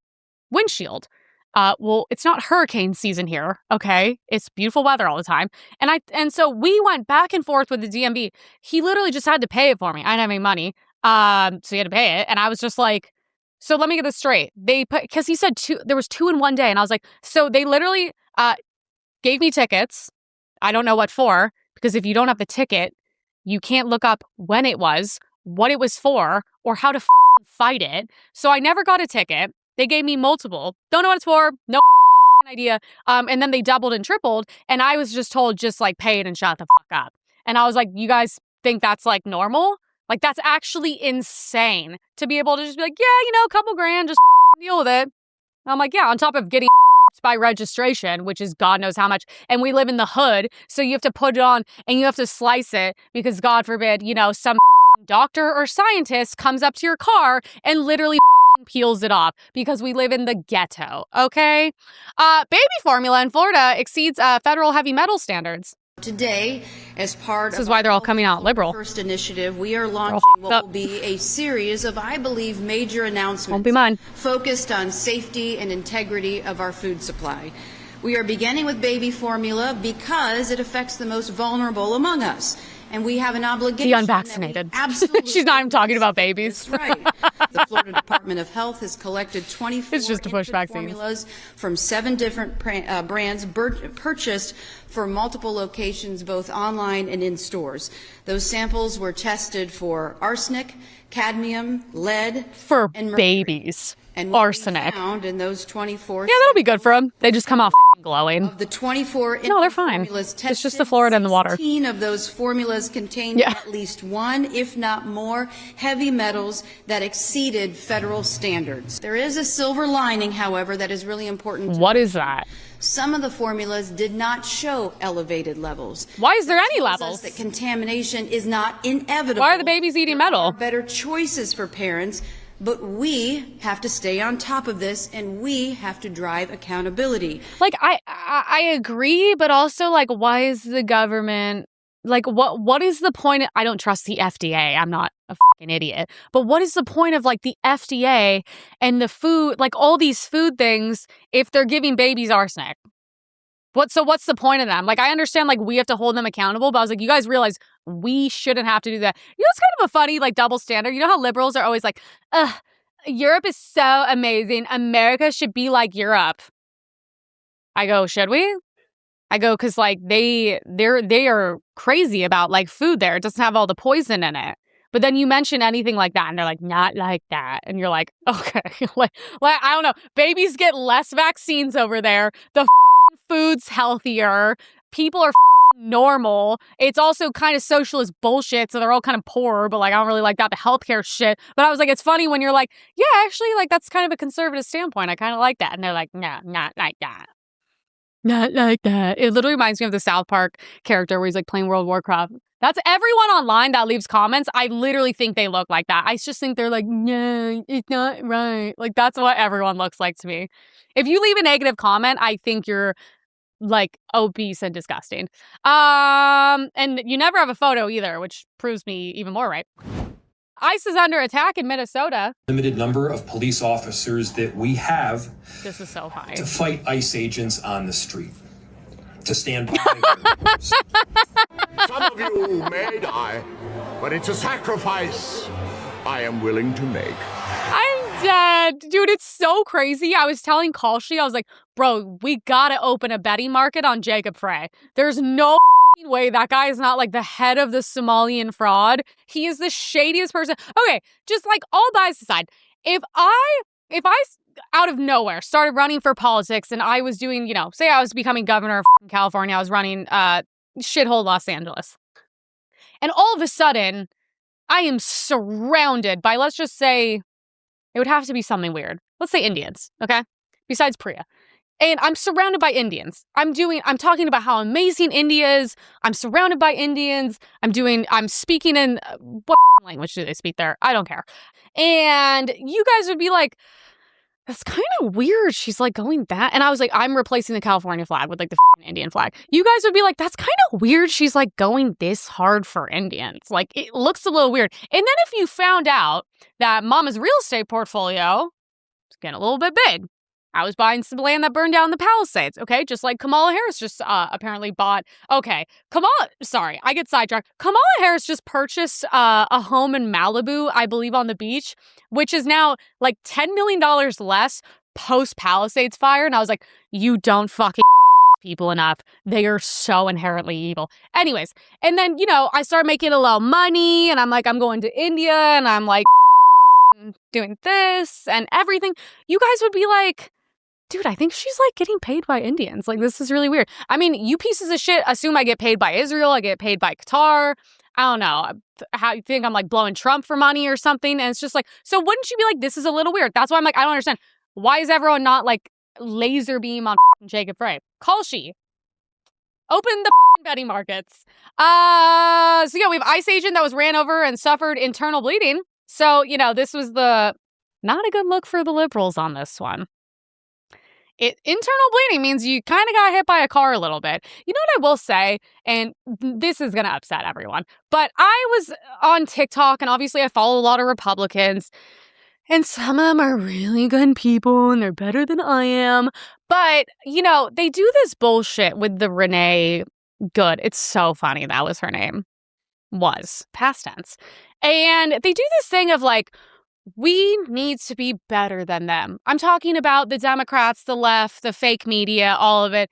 windshield. Well, it's not hurricane season here, okay? It's beautiful weather all the time. And so we went back and forth with the DMV. He literally just had to pay it for me. I didn't have any money. So he had to pay it. And I was just like, so let me get this straight. Because he said there was 2 in one day. And I was like, so they literally gave me tickets. I don't know what for, because if you don't have the ticket, you can't look up when it was, what it was for, or how to fight it. So I never got a ticket. They gave me multiple. Don't know what it's for. No idea. And then they doubled and tripled. And I was just told, just like pay it and shut the fuck up. And I was like, you guys think that's like normal? Like, that's actually insane to be able to just be like, yeah, a couple grand, just deal with it. And I'm like, yeah, on top of getting by registration, which is God knows how much. And we live in the hood. So you have to put it on and you have to slice it because God forbid, some doctor or scientist comes up to your car and literally peels it off because we live in the ghetto. Okay. Baby formula in Florida exceeds federal heavy metal standards. Today, as part this is why they're all coming out liberal. First initiative, we are launching what will be a series of, I believe, major announcements. Won't be mine. Focused on safety and integrity of our food supply. We are beginning with baby formula because it affects the most vulnerable among us. And we have an obligation. The unvaccinated. Absolutely. She's not even talking about babies. That's right. The Florida Department of Health has collected 24 it's just to push formulas from 7 different brands purchased for multiple locations, both online and in stores. Those samples were tested for arsenic, cadmium, lead, for and babies. And arsenic. Found in those 24. Yeah, that'll be good for them. They just come off glowing. Of the 24 no, they're fine. Tested, it's just the Florida and the water. 16 of those formulas contained at least 1, if not more, heavy metals that exceeded federal standards. There is a silver lining, however, that is really important. What is that? Some of the formulas did not show elevated levels. Why is there any levels? That contamination is not inevitable. Why are the babies eating metal? Better choices for parents. But we have to stay on top of this, and we have to drive accountability. Like, I agree, but also, like, why is the government, like, what is the point? I don't trust the FDA. I'm not a fucking idiot. But what is the point of, like, the FDA and the food, like, all these food things if they're giving babies arsenic? What's the point of them? Like, I understand, like, we have to hold them accountable, but I was like, you guys realize we shouldn't have to do that. It's kind of a funny, like, double standard. You know how liberals are always like, ugh, Europe is so amazing. America should be like Europe. I go, should we? I go, because like they are crazy about like food there. It doesn't have all the poison in it. But then you mention anything like that and they're like, not like that. And you're like, okay, like I don't know. Babies get less vaccines over there. The f***ing food's healthier. People are f***ing normal. It's also kind of socialist bullshit. So they're all kind of poor, but like, I don't really like that. The healthcare shit. But I was like, it's funny when you're like, yeah, actually, like that's kind of a conservative standpoint. I kind of like that. And they're like, no, not like that. Not like that. It literally reminds me of the South Park character where he's like playing World of Warcraft. That's everyone online that leaves comments. I literally think they look like that. I just think they're like, no, it's not right. Like, that's what everyone looks like to me. If you leave a negative comment, I think you're like obese and disgusting. And you never have a photo either, which proves me even more right. ICE is under attack in Minnesota. Limited number of police officers that we have. This is so funny. To fight ICE agents on the street. To stand by. Some of you may die, but it's a sacrifice I am willing to make. I'm dead. Dude, it's so crazy. I was telling Kalshi, I was like, bro, we gotta open a betting market on Jacob Frey. There's no way that guy is not like the head of the Somalian fraud. He is the shadiest person. Okay, just like all bias aside, if I out of nowhere started running for politics and I was doing, you know, say I was becoming governor of California, I was running shithole Los Angeles. And all of a sudden, I am surrounded by, let's just say, it would have to be something weird. Let's say Indians, okay? Besides Priya. And I'm surrounded by Indians. I'm talking about how amazing India is. I'm surrounded by Indians. I'm speaking in, what language do they speak there? I don't care. And you guys would be like, that's kind of weird. She's like going that. And I was like, I'm replacing the California flag with like the Indian flag. You guys would be like, that's kind of weird. She's like going this hard for Indians. Like it looks a little weird. And then if you found out that Mama's real estate portfolio is getting a little bit big. I was buying some land that burned down the Palisades, okay? Just like Kamala Harris just apparently bought. Okay, sorry, I get sidetracked. Kamala Harris just purchased a home in Malibu, I believe on the beach, which is now like $10 million less post-Palisades fire. And I was like, you don't fucking hate these people enough. They are so inherently evil. Anyways, and then, you know, I started making a little money and I'm like, I'm going to India and I'm like doing this and everything. You guys would be like, dude, I think she's like getting paid by Indians. Like, this is really weird. I mean, you pieces of shit assume I get paid by Israel. I get paid by Qatar. I don't know. How you think I'm like blowing Trump for money or something? And it's just like, so wouldn't you be like, this is a little weird? That's why I'm like, I don't understand. Why is everyone not like laser beam on Jacob Frey? Kalshi. Open the betting markets. So yeah, we have ICE agent that was ran over and suffered internal bleeding. So, you know, this was not a good look for the liberals on this one. Internal bleeding means you kind of got hit by a car a little bit. You know what I will say, and this is going to upset everyone, but I was on TikTok, and obviously I follow a lot of Republicans, and some of them are really good people, and they're better than I am, but, you know, they do this bullshit with the Renee Good. It's so funny. That was her name. Was. Past tense. And they do this thing of like, we need to be better than them. I'm talking about the Democrats, the left, the fake media, all of it.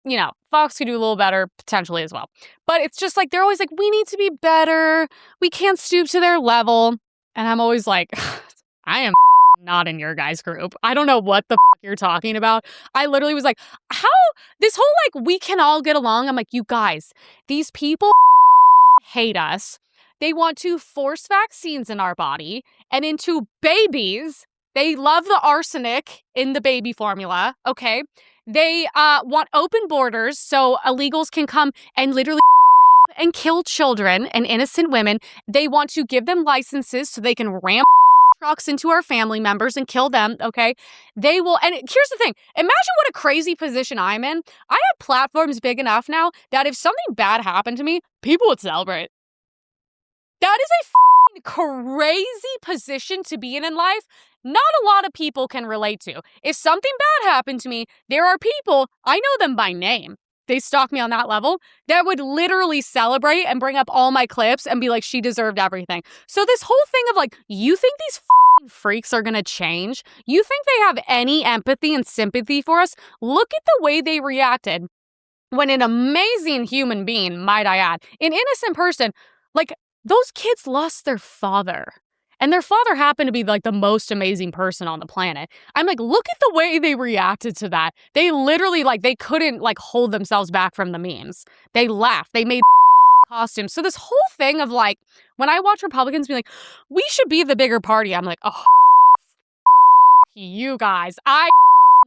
You know, Fox could do a little better potentially as well. But it's just like, they're always like, we need to be better. We can't stoop to their level. And I'm always like, I am not in your guys' group. I don't know what the you're talking about. I literally was like, how this whole like, we can all get along. I'm like, you guys, these people hate us. They want to force vaccines in our body and into babies. They love the arsenic in the baby formula, okay? They want open borders so illegals can come and literally rape and kill children and innocent women. They want to give them licenses so they can ram trucks into our family members and kill them, okay? They will, and here's the thing. Imagine what a crazy position I'm in. I have platforms big enough now that if something bad happened to me, people would celebrate. That is a crazy position to be in life. Not a lot of people can relate to. If something bad happened to me, there are people, I know them by name. they stalk me on that level, that would literally celebrate and bring up all my clips and be like, she deserved everything. So this whole thing of like, you think these fucking freaks are going to change? You think they have any empathy and sympathy for us? Look at the way they reacted when an amazing human being, might I add, an innocent person, like those kids lost their father. And their father happened to be like the most amazing person on the planet. I'm like, look at the way they reacted to that. They literally like, they couldn't like hold themselves back from the memes. They laughed. They made costumes. So this whole thing of like, when I watch Republicans be like, we should be the bigger party, I'm like, oh, you guys. I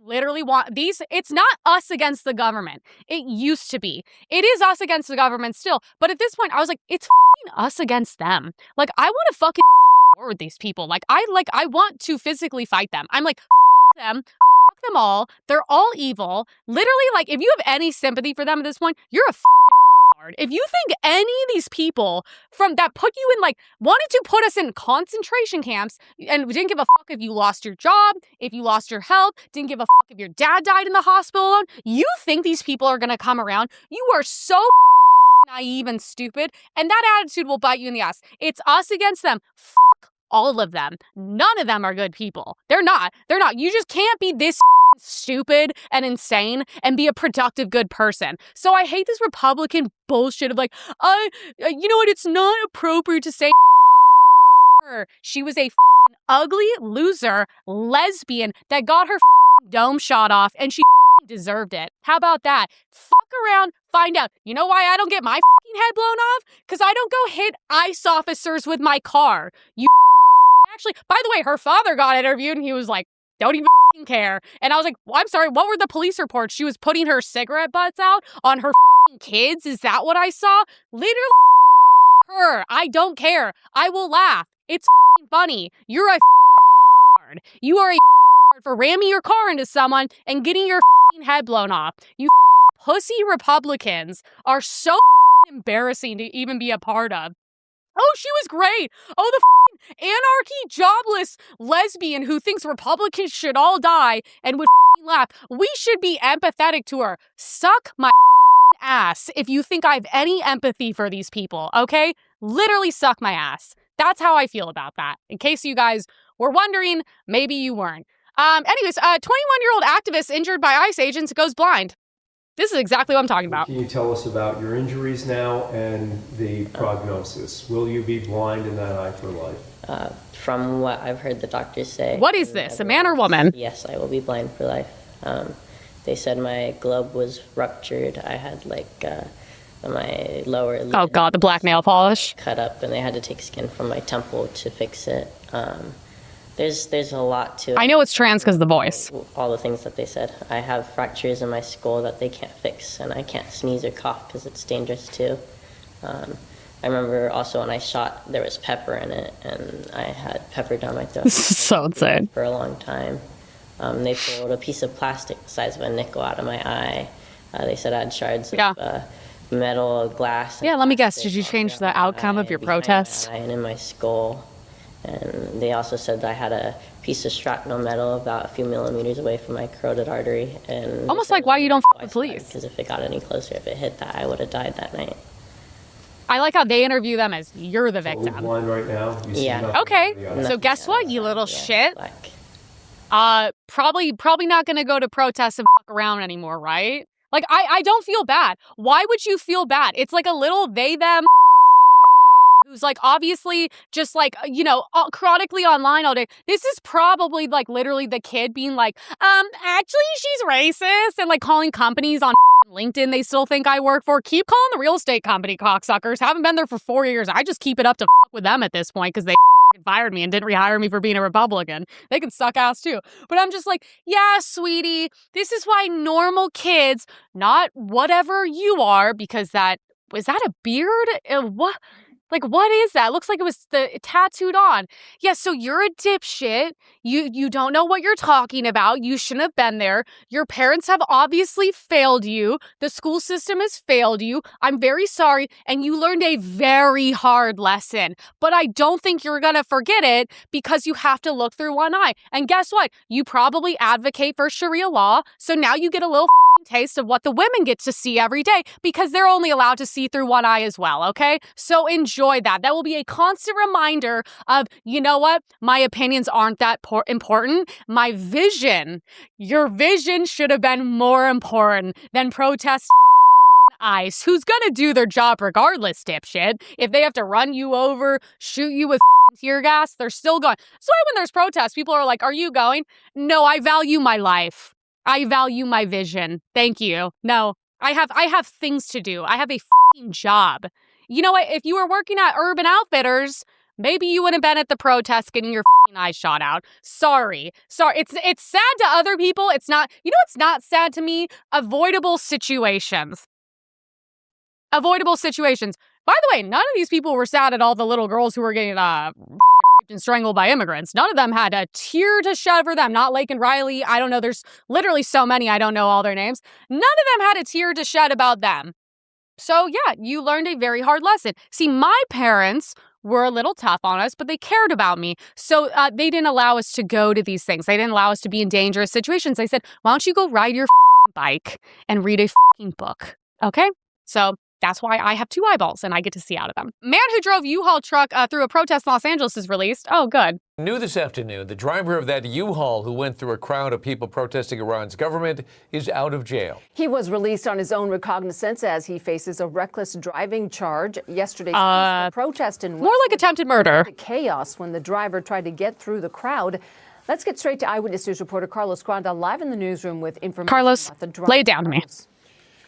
literally want these. It's not us against the government. It used to be. It is us against the government still. But at this point, I was like, it's fucking us against them. Like, I want to fucking civil war with these people. Like, I want to physically fight them. I'm like, fuck them. Fuck them all. They're all evil. Literally, like, if you have any sympathy for them at this point, you're a fucking retard. If you think any of these people from that put you in, like, wanted to put us in concentration camps and didn't give a fuck if you lost your job, if you lost your health, didn't give a fuck if your dad died in the hospital alone, you think these people are going to come around? You are so naive and stupid, and that attitude will bite you in the ass. It's us against them. Fuck all of them. None of them are good people. They're not. You just can't be this stupid and insane and be a productive, good person. So I hate this Republican bullshit of like, you know what? It's not appropriate to say her. She was a fucking ugly loser lesbian that got her fucking dome shot off, and she fucking deserved it. How about that? Fuck around, find out. You know why I don't get my fucking head blown off? Because I don't go hit ICE officers with my car. You actually, by the way, her father got interviewed and he was like, don't even fucking care. And I was like, well, I'm sorry, what were the police reports? She was putting her cigarette butts out on her fucking kids? Is that what I saw? Literally, her. I don't care. I will laugh. It's fucking funny. You're a fucking retard. You are a retard for ramming your car into someone and getting your fucking head blown off. You fucking pussy Republicans are so fucking embarrassing to even be a part of. Oh, she was great. Oh, the fucking anarchy jobless lesbian who thinks Republicans should all die and would fucking laugh. We should be empathetic to her. Suck my fucking ass if you think I have any empathy for these people, okay? Literally suck my ass. That's how I feel about that. In case you guys were wondering, maybe you weren't. Anyways, 21-year-old activist injured by ICE agents goes blind. This is exactly what I'm talking about. Can you tell us about your injuries now and the prognosis? Will you be blind in that eye for life? From what I've heard the doctors say. What is this, a man or woman? Yes, I will be blind for life. They said my globe was ruptured. I had my lower lid. Oh God, the black nail polish. Cut up, and they had to take skin from my temple to fix it. There's a lot to it. I know it's trans because of the voice. All the things that they said. I have fractures in my skull that they can't fix, and I can't sneeze or cough because it's dangerous too. I remember also when I shot, there was pepper in it, and I had pepper down my throat. This is so insane. For a long time. They pulled a piece of plastic the size of a nickel out of my eye. They said I had shards of metal, glass. Yeah, let me guess. Did you change the outcome of your protest? And in my skull. And they also said that I had a piece of shrapnel metal about a few millimeters away from my carotid artery. And almost like why you don't f*** the police. Because if it got any closer, if it hit that, I would have died that night. I like how they interview them as you're the victim. Are we blind right now? You see Yeah. nothing Okay, in the eye. so guess what, you little shit? Probably not gonna go to protests and fuck around anymore, right? Like, I don't feel bad. Why would you feel bad? It's like a little they, them who's like obviously just like, you know, chronically online all day. This is probably like literally the kid being like, actually she's racist, and like calling companies on LinkedIn they still think I work for. Keep calling the real estate company cocksuckers. Haven't been there for 4 years. I just keep it up to fuck with them at this point because they fired me and didn't rehire me for being a Republican. They can suck ass too. But I'm just like, yeah, sweetie, this is why normal kids, not whatever you are, because was that a beard? What? Like, what is that? It looks like it was tattooed on. Yeah, so you're a dipshit. You don't know what you're talking about. You shouldn't have been there. Your parents have obviously failed you. The school system has failed you. I'm very sorry. And you learned a very hard lesson. But I don't think you're going to forget it because you have to look through one eye. And guess what? You probably advocate for Sharia law. So now you get a little taste of what the women get to see every day because they're only allowed to see through one eye as well, okay? So enjoy that. That will be a constant reminder of, you know what? My opinions aren't that important. My vision, your vision should have been more important than protesting ICE, who's gonna do their job regardless, dipshit. If they have to run you over, shoot you with tear gas, they're still going. That's why when there's protests, people are like, are you going? No, I value my life. I value my vision. Thank you. No, I have things to do. I have a fucking job. You know what? If you were working at Urban Outfitters, maybe you wouldn't have been at the protest getting your fucking eyes shot out. Sorry. It's sad to other people. It's not, you know what's not sad to me? Avoidable situations. Avoidable situations. By the way, none of these people were sad at all the little girls who were getting raped and strangled by immigrants. None of them had a tear to shed for them. Not Lake and Riley. I don't know. There's literally so many. I don't know all their names. None of them had a tear to shed about them. So yeah, you learned a very hard lesson. See, my parents were a little tough on us, but they cared about me. So they didn't allow us to go to these things. They didn't allow us to be in dangerous situations. They said, why don't you go ride your bike and read a book? Okay? So that's why I have 2 eyeballs and I get to see out of them. Man who drove U-Haul truck through a protest in Los Angeles is released. Oh, good. New this afternoon, the driver of that U-Haul who went through a crowd of people protesting Iran's government is out of jail. He was released on his own recognizance as he faces a reckless driving charge. Yesterday's peaceful protest in more like attempted murder. Chaos when the driver tried to get through the crowd. Let's get straight to Eyewitness News reporter Carlos Granda live in the newsroom with information Carlos, about the driver. lay it down to me.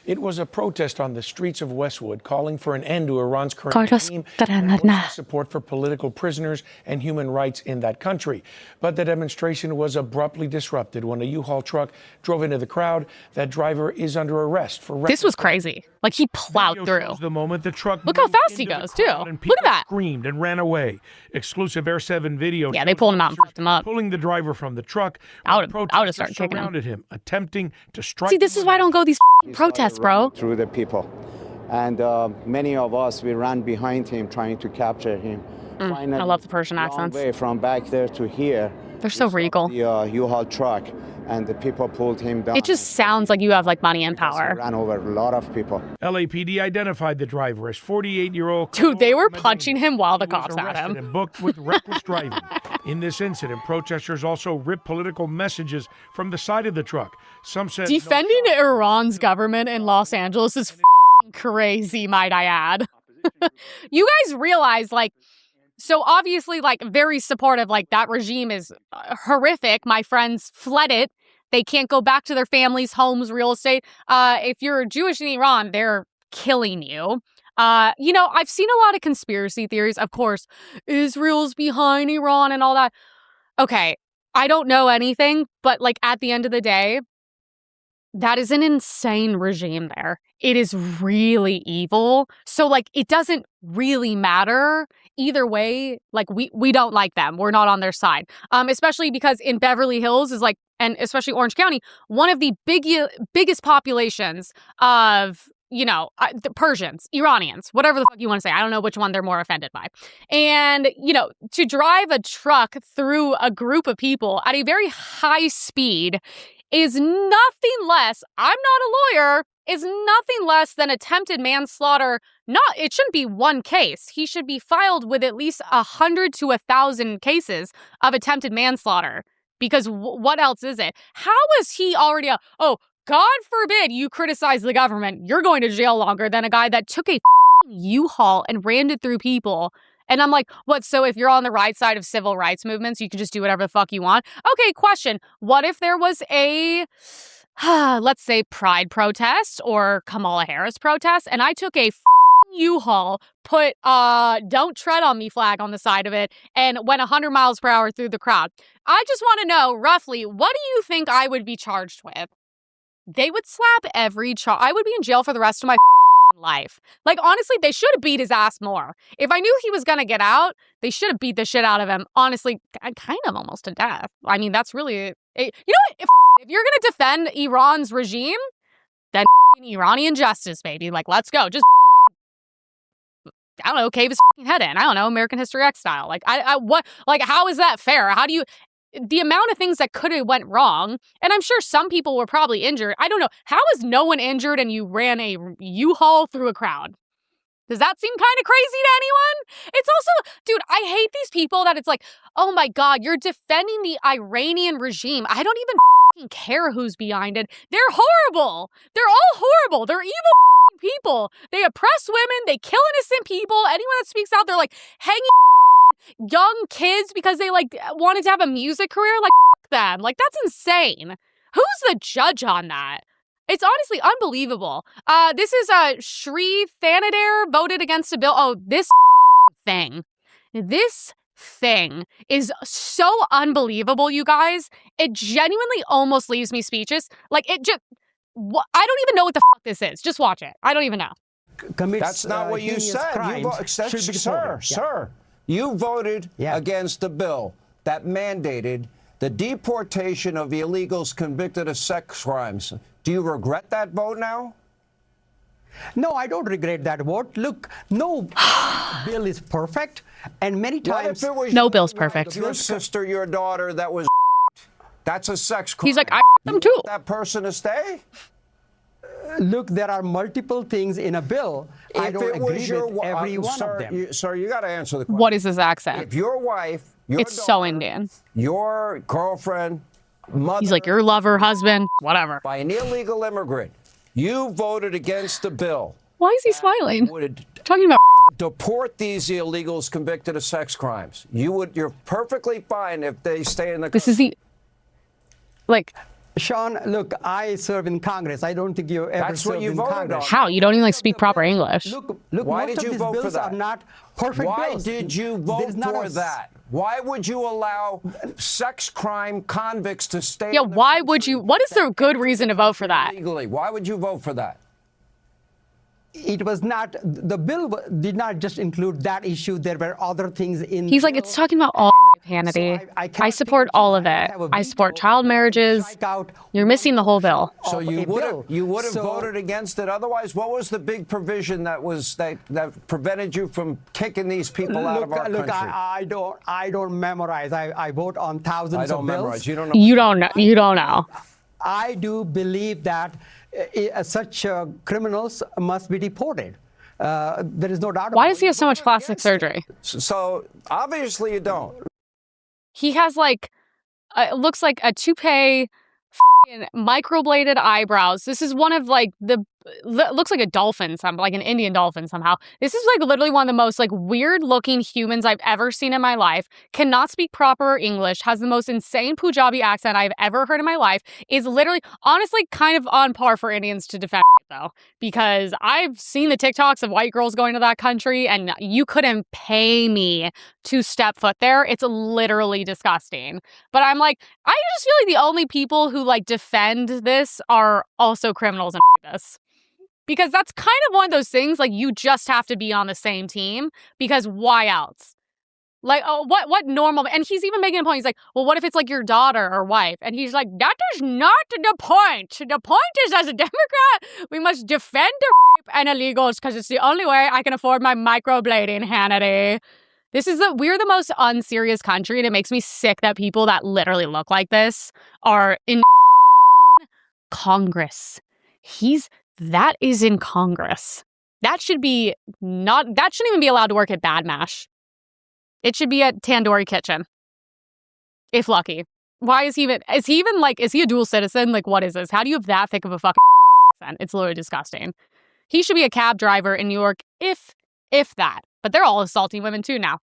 It was a protest on the streets of Westwood calling for an end to Iran's current regime and support for political prisoners and human rights in that country. But the demonstration was abruptly disrupted when a U-Haul truck drove into the crowd. That driver is under arrest for This was crazy. Like he plowed through. The moment the truck Look how fast he goes, too. Look at that. Screamed and ran away. Exclusive Air 7 video. Yeah, they pulled him out and picked him up. Pulling the driver from the truck. I would have started kicking him, attempting to strike. See, this is why I don't go to these protests, bro. Through the people. And many of us, we ran behind him trying to capture him. I love the Persian accents. Way from back there to here. They're so regal. The U-Haul truck, and the people pulled him down. It just sounds like you have like money and power. Ran over a lot of people. LAPD identified the driver as 48-year-old. Dude, they were punching him while the cops had him. And booked with reckless driving. In this incident, protesters also ripped political messages from the side of the truck. Some said defending Iran's government in Los Angeles is crazy, might I add. You guys realize, like, so obviously, like, very supportive, like, that regime is horrific. My friends fled it. They can't go back to their families, homes, real estate. If you're Jewish in Iran, they're killing you. You know, I've seen a lot of conspiracy theories. Of course, Israel's behind Iran and all that. Okay, I don't know anything, but, like, at the end of the day, that is an insane regime there. It is really evil. So, like, it doesn't really matter. Either way, like, we don't like them. We're not on their side. Especially because in Beverly Hills is like, and especially Orange County, one of the biggest populations of, you know, the Persians, Iranians, whatever the fuck you want to say. I don't know which one they're more offended by. And, you know, to drive a truck through a group of people at a very high speed is nothing less, I'm not a lawyer, is nothing less than attempted manslaughter. It shouldn't be one case. He should be filed with at least 100 to 1,000 cases of attempted manslaughter. Because what else is it? How is he already God forbid you criticize the government. You're going to jail longer than a guy that took a U-Haul and rammed it through people. And I'm like, what? So if you're on the right side of civil rights movements, you can just do whatever the fuck you want? Okay, question. What if there was a, let's say, Pride protest or Kamala Harris protest, and I took a U-Haul, put don't tread on me flag on the side of it, and went 100 miles per hour through the crowd? I just want to know, roughly, what do you think I would be charged with? They would slap every charge. I would be in jail for the rest of my life. Like, honestly, they should have beat his ass more. If I knew he was going to get out, they should have beat the shit out of him. Honestly, kind of almost to death. I mean, that's really, you know what? If you're going to defend Iran's regime, then Iranian justice, baby. Like, let's go. Just, I don't know, cave his head in. I don't know, American History X style. Like, what? Like, how is that fair? How do you? the amount of things that could have went wrong, and I'm sure some people were probably injured. I don't know. How is no one injured and you ran a U-Haul through a crowd? Does that seem kind of crazy to anyone? It's also, dude, I hate these people that it's like, oh my God, you're defending the Iranian regime. I don't even fucking care who's behind it. They're horrible. They're all horrible. They're evil people. They oppress women. They kill innocent people. Anyone that speaks out, they're like hanging young kids because they like wanted to have a music career. Like, fuck them. Like, that's insane. Who's the judge on that? It's honestly unbelievable. This is Shri Thanader voted against a bill. Oh, this thing. This thing is so unbelievable, you guys. It genuinely almost leaves me speechless. Like, it just, I don't even know what the fuck this is. Just watch it. I don't even know. That's not what you said. Sir, you voted against a bill that mandated the deportation of illegals convicted of sex crimes. Do you regret that vote now? No, I don't regret that vote. Look, no bill is perfect, and many times no bill's perfect. Your sister, your daughter, that was that's a sex crime. He's like, I them too. Want that person to stay? Look, there are multiple things in a bill. I don't agree with every one of them. Sir, you got to answer the question. What is his accent? If your wife, it's daughter, so Indian. Your girlfriend, mother, he's like your lover, husband, whatever. By an illegal immigrant, you voted against a bill. Why is he smiling? Would talking about deport these illegals convicted of sex crimes. You're perfectly fine if they stay in the country. This is the like Sean, look, I serve in Congress. I don't think you ever served in Congress. How? You don't even like speak proper English. Look, why most did you of these vote bills for that? Are not perfect Why bills. did you vote for that? Why would you allow sex crime convicts to stay? Yeah, why would you? What is the good reason to vote for that? Legally, why would you vote for that? It was not, the bill did not just include that issue. There were other things in He's like, it's talking about all Hannity. So I support all of it. I support child marriages. You're missing the whole bill. So you would have voted against it otherwise? What was the big provision that prevented you from kicking these people out of our country? Look, I don't memorize. I vote on thousands of bills. Memorize. You don't know. You don't know. You don't know. I do believe that such criminals must be deported. There is no doubt. Why does he have so much plastic surgery? So obviously you don't. He has like, it looks like a toupee, fucking microbladed eyebrows. This is one of like looks like a dolphin, like an Indian dolphin somehow. This is like literally one of the most like weird looking humans I've ever seen in my life. Cannot speak proper English, has the most insane Punjabi accent I've ever heard in my life. Is literally, honestly, kind of on par for Indians to defend though, because I've seen the TikToks of white girls going to that country and you couldn't pay me to step foot there. It's literally disgusting. But I'm like, I just feel like the only people who like defend this are also criminals and rapists. Because that's kind of one of those things, like, you just have to be on the same team, because why else? Like, oh, what normal, and he's even making a point, he's like, well, what if it's like your daughter or wife? And he's like, that is not the point. The point is, as a Democrat, we must defend the rape and illegals, because it's the only way I can afford my microblading, Hannity. We're the most unserious country, and it makes me sick that people that literally look like this are in Congress. That is in Congress. That shouldn't even be allowed to work at Bad Mash. It should be at Tandoori Kitchen. If lucky. Why is he a dual citizen? Like, what is this? How do you have that thick of a fucking accent? It's literally disgusting. He should be a cab driver in New York, if that. But they're all assaulting women too now.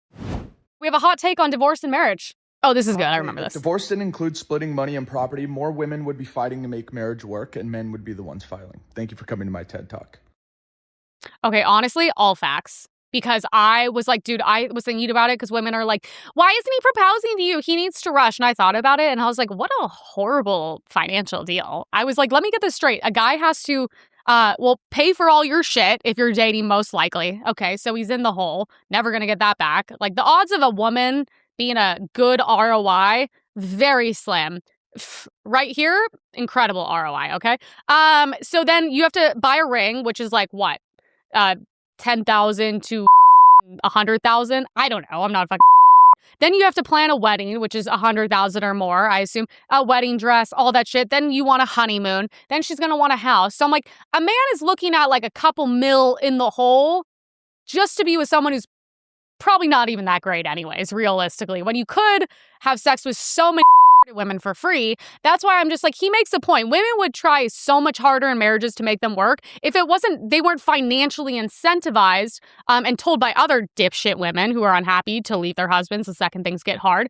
We have a hot take on divorce and marriage. Oh, this is good. I remember this. If divorce didn't include splitting money and property, more women would be fighting to make marriage work, and men would be the ones filing. Thank you for coming to my TED Talk. Okay, honestly, all facts. Because I was like, dude, I was thinking about it because women are like, why isn't he proposing to you? He needs to rush. And I thought about it and I was like, what a horrible financial deal. I was like, let me get this straight. A guy has to pay for all your shit if you're dating, most likely. Okay, so he's in the hole. Never gonna get that back. Like, the odds of a woman being a good ROI, very slim. Right here, incredible ROI, okay? So then you have to buy a ring, which is like what? 10,000 to 100,000? I don't know. I'm not a fucking Then you have to plan a wedding, which is $100,000 or more, I assume. A wedding dress, all that shit. Then you want a honeymoon. Then she's going to want a house. So I'm like, a man is looking at like a couple mil in the hole just to be with someone who's probably not even that great anyways, realistically. When you could have sex with so many women for free. That's why I'm just like, he makes a point. Women would try so much harder in marriages to make them work if they weren't financially incentivized and told by other dipshit women who are unhappy to leave their husbands the second things get hard.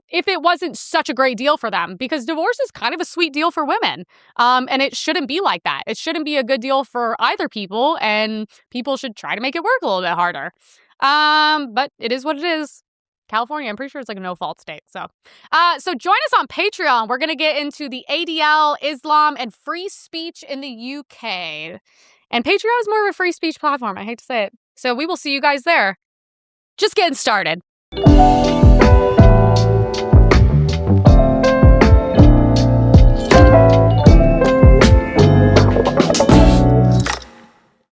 If it wasn't such a great deal for them, because divorce is kind of a sweet deal for women. And it shouldn't be like that. It shouldn't be a good deal for either people, and people should try to make it work a little bit harder. But it is what it is. California, I'm pretty sure it's like a no-fault state. So join us on Patreon. We're going to get into the ADL, Islam, and free speech in the UK. And Patreon is more of a free speech platform. I hate to say it. So we will see you guys there. Just getting started.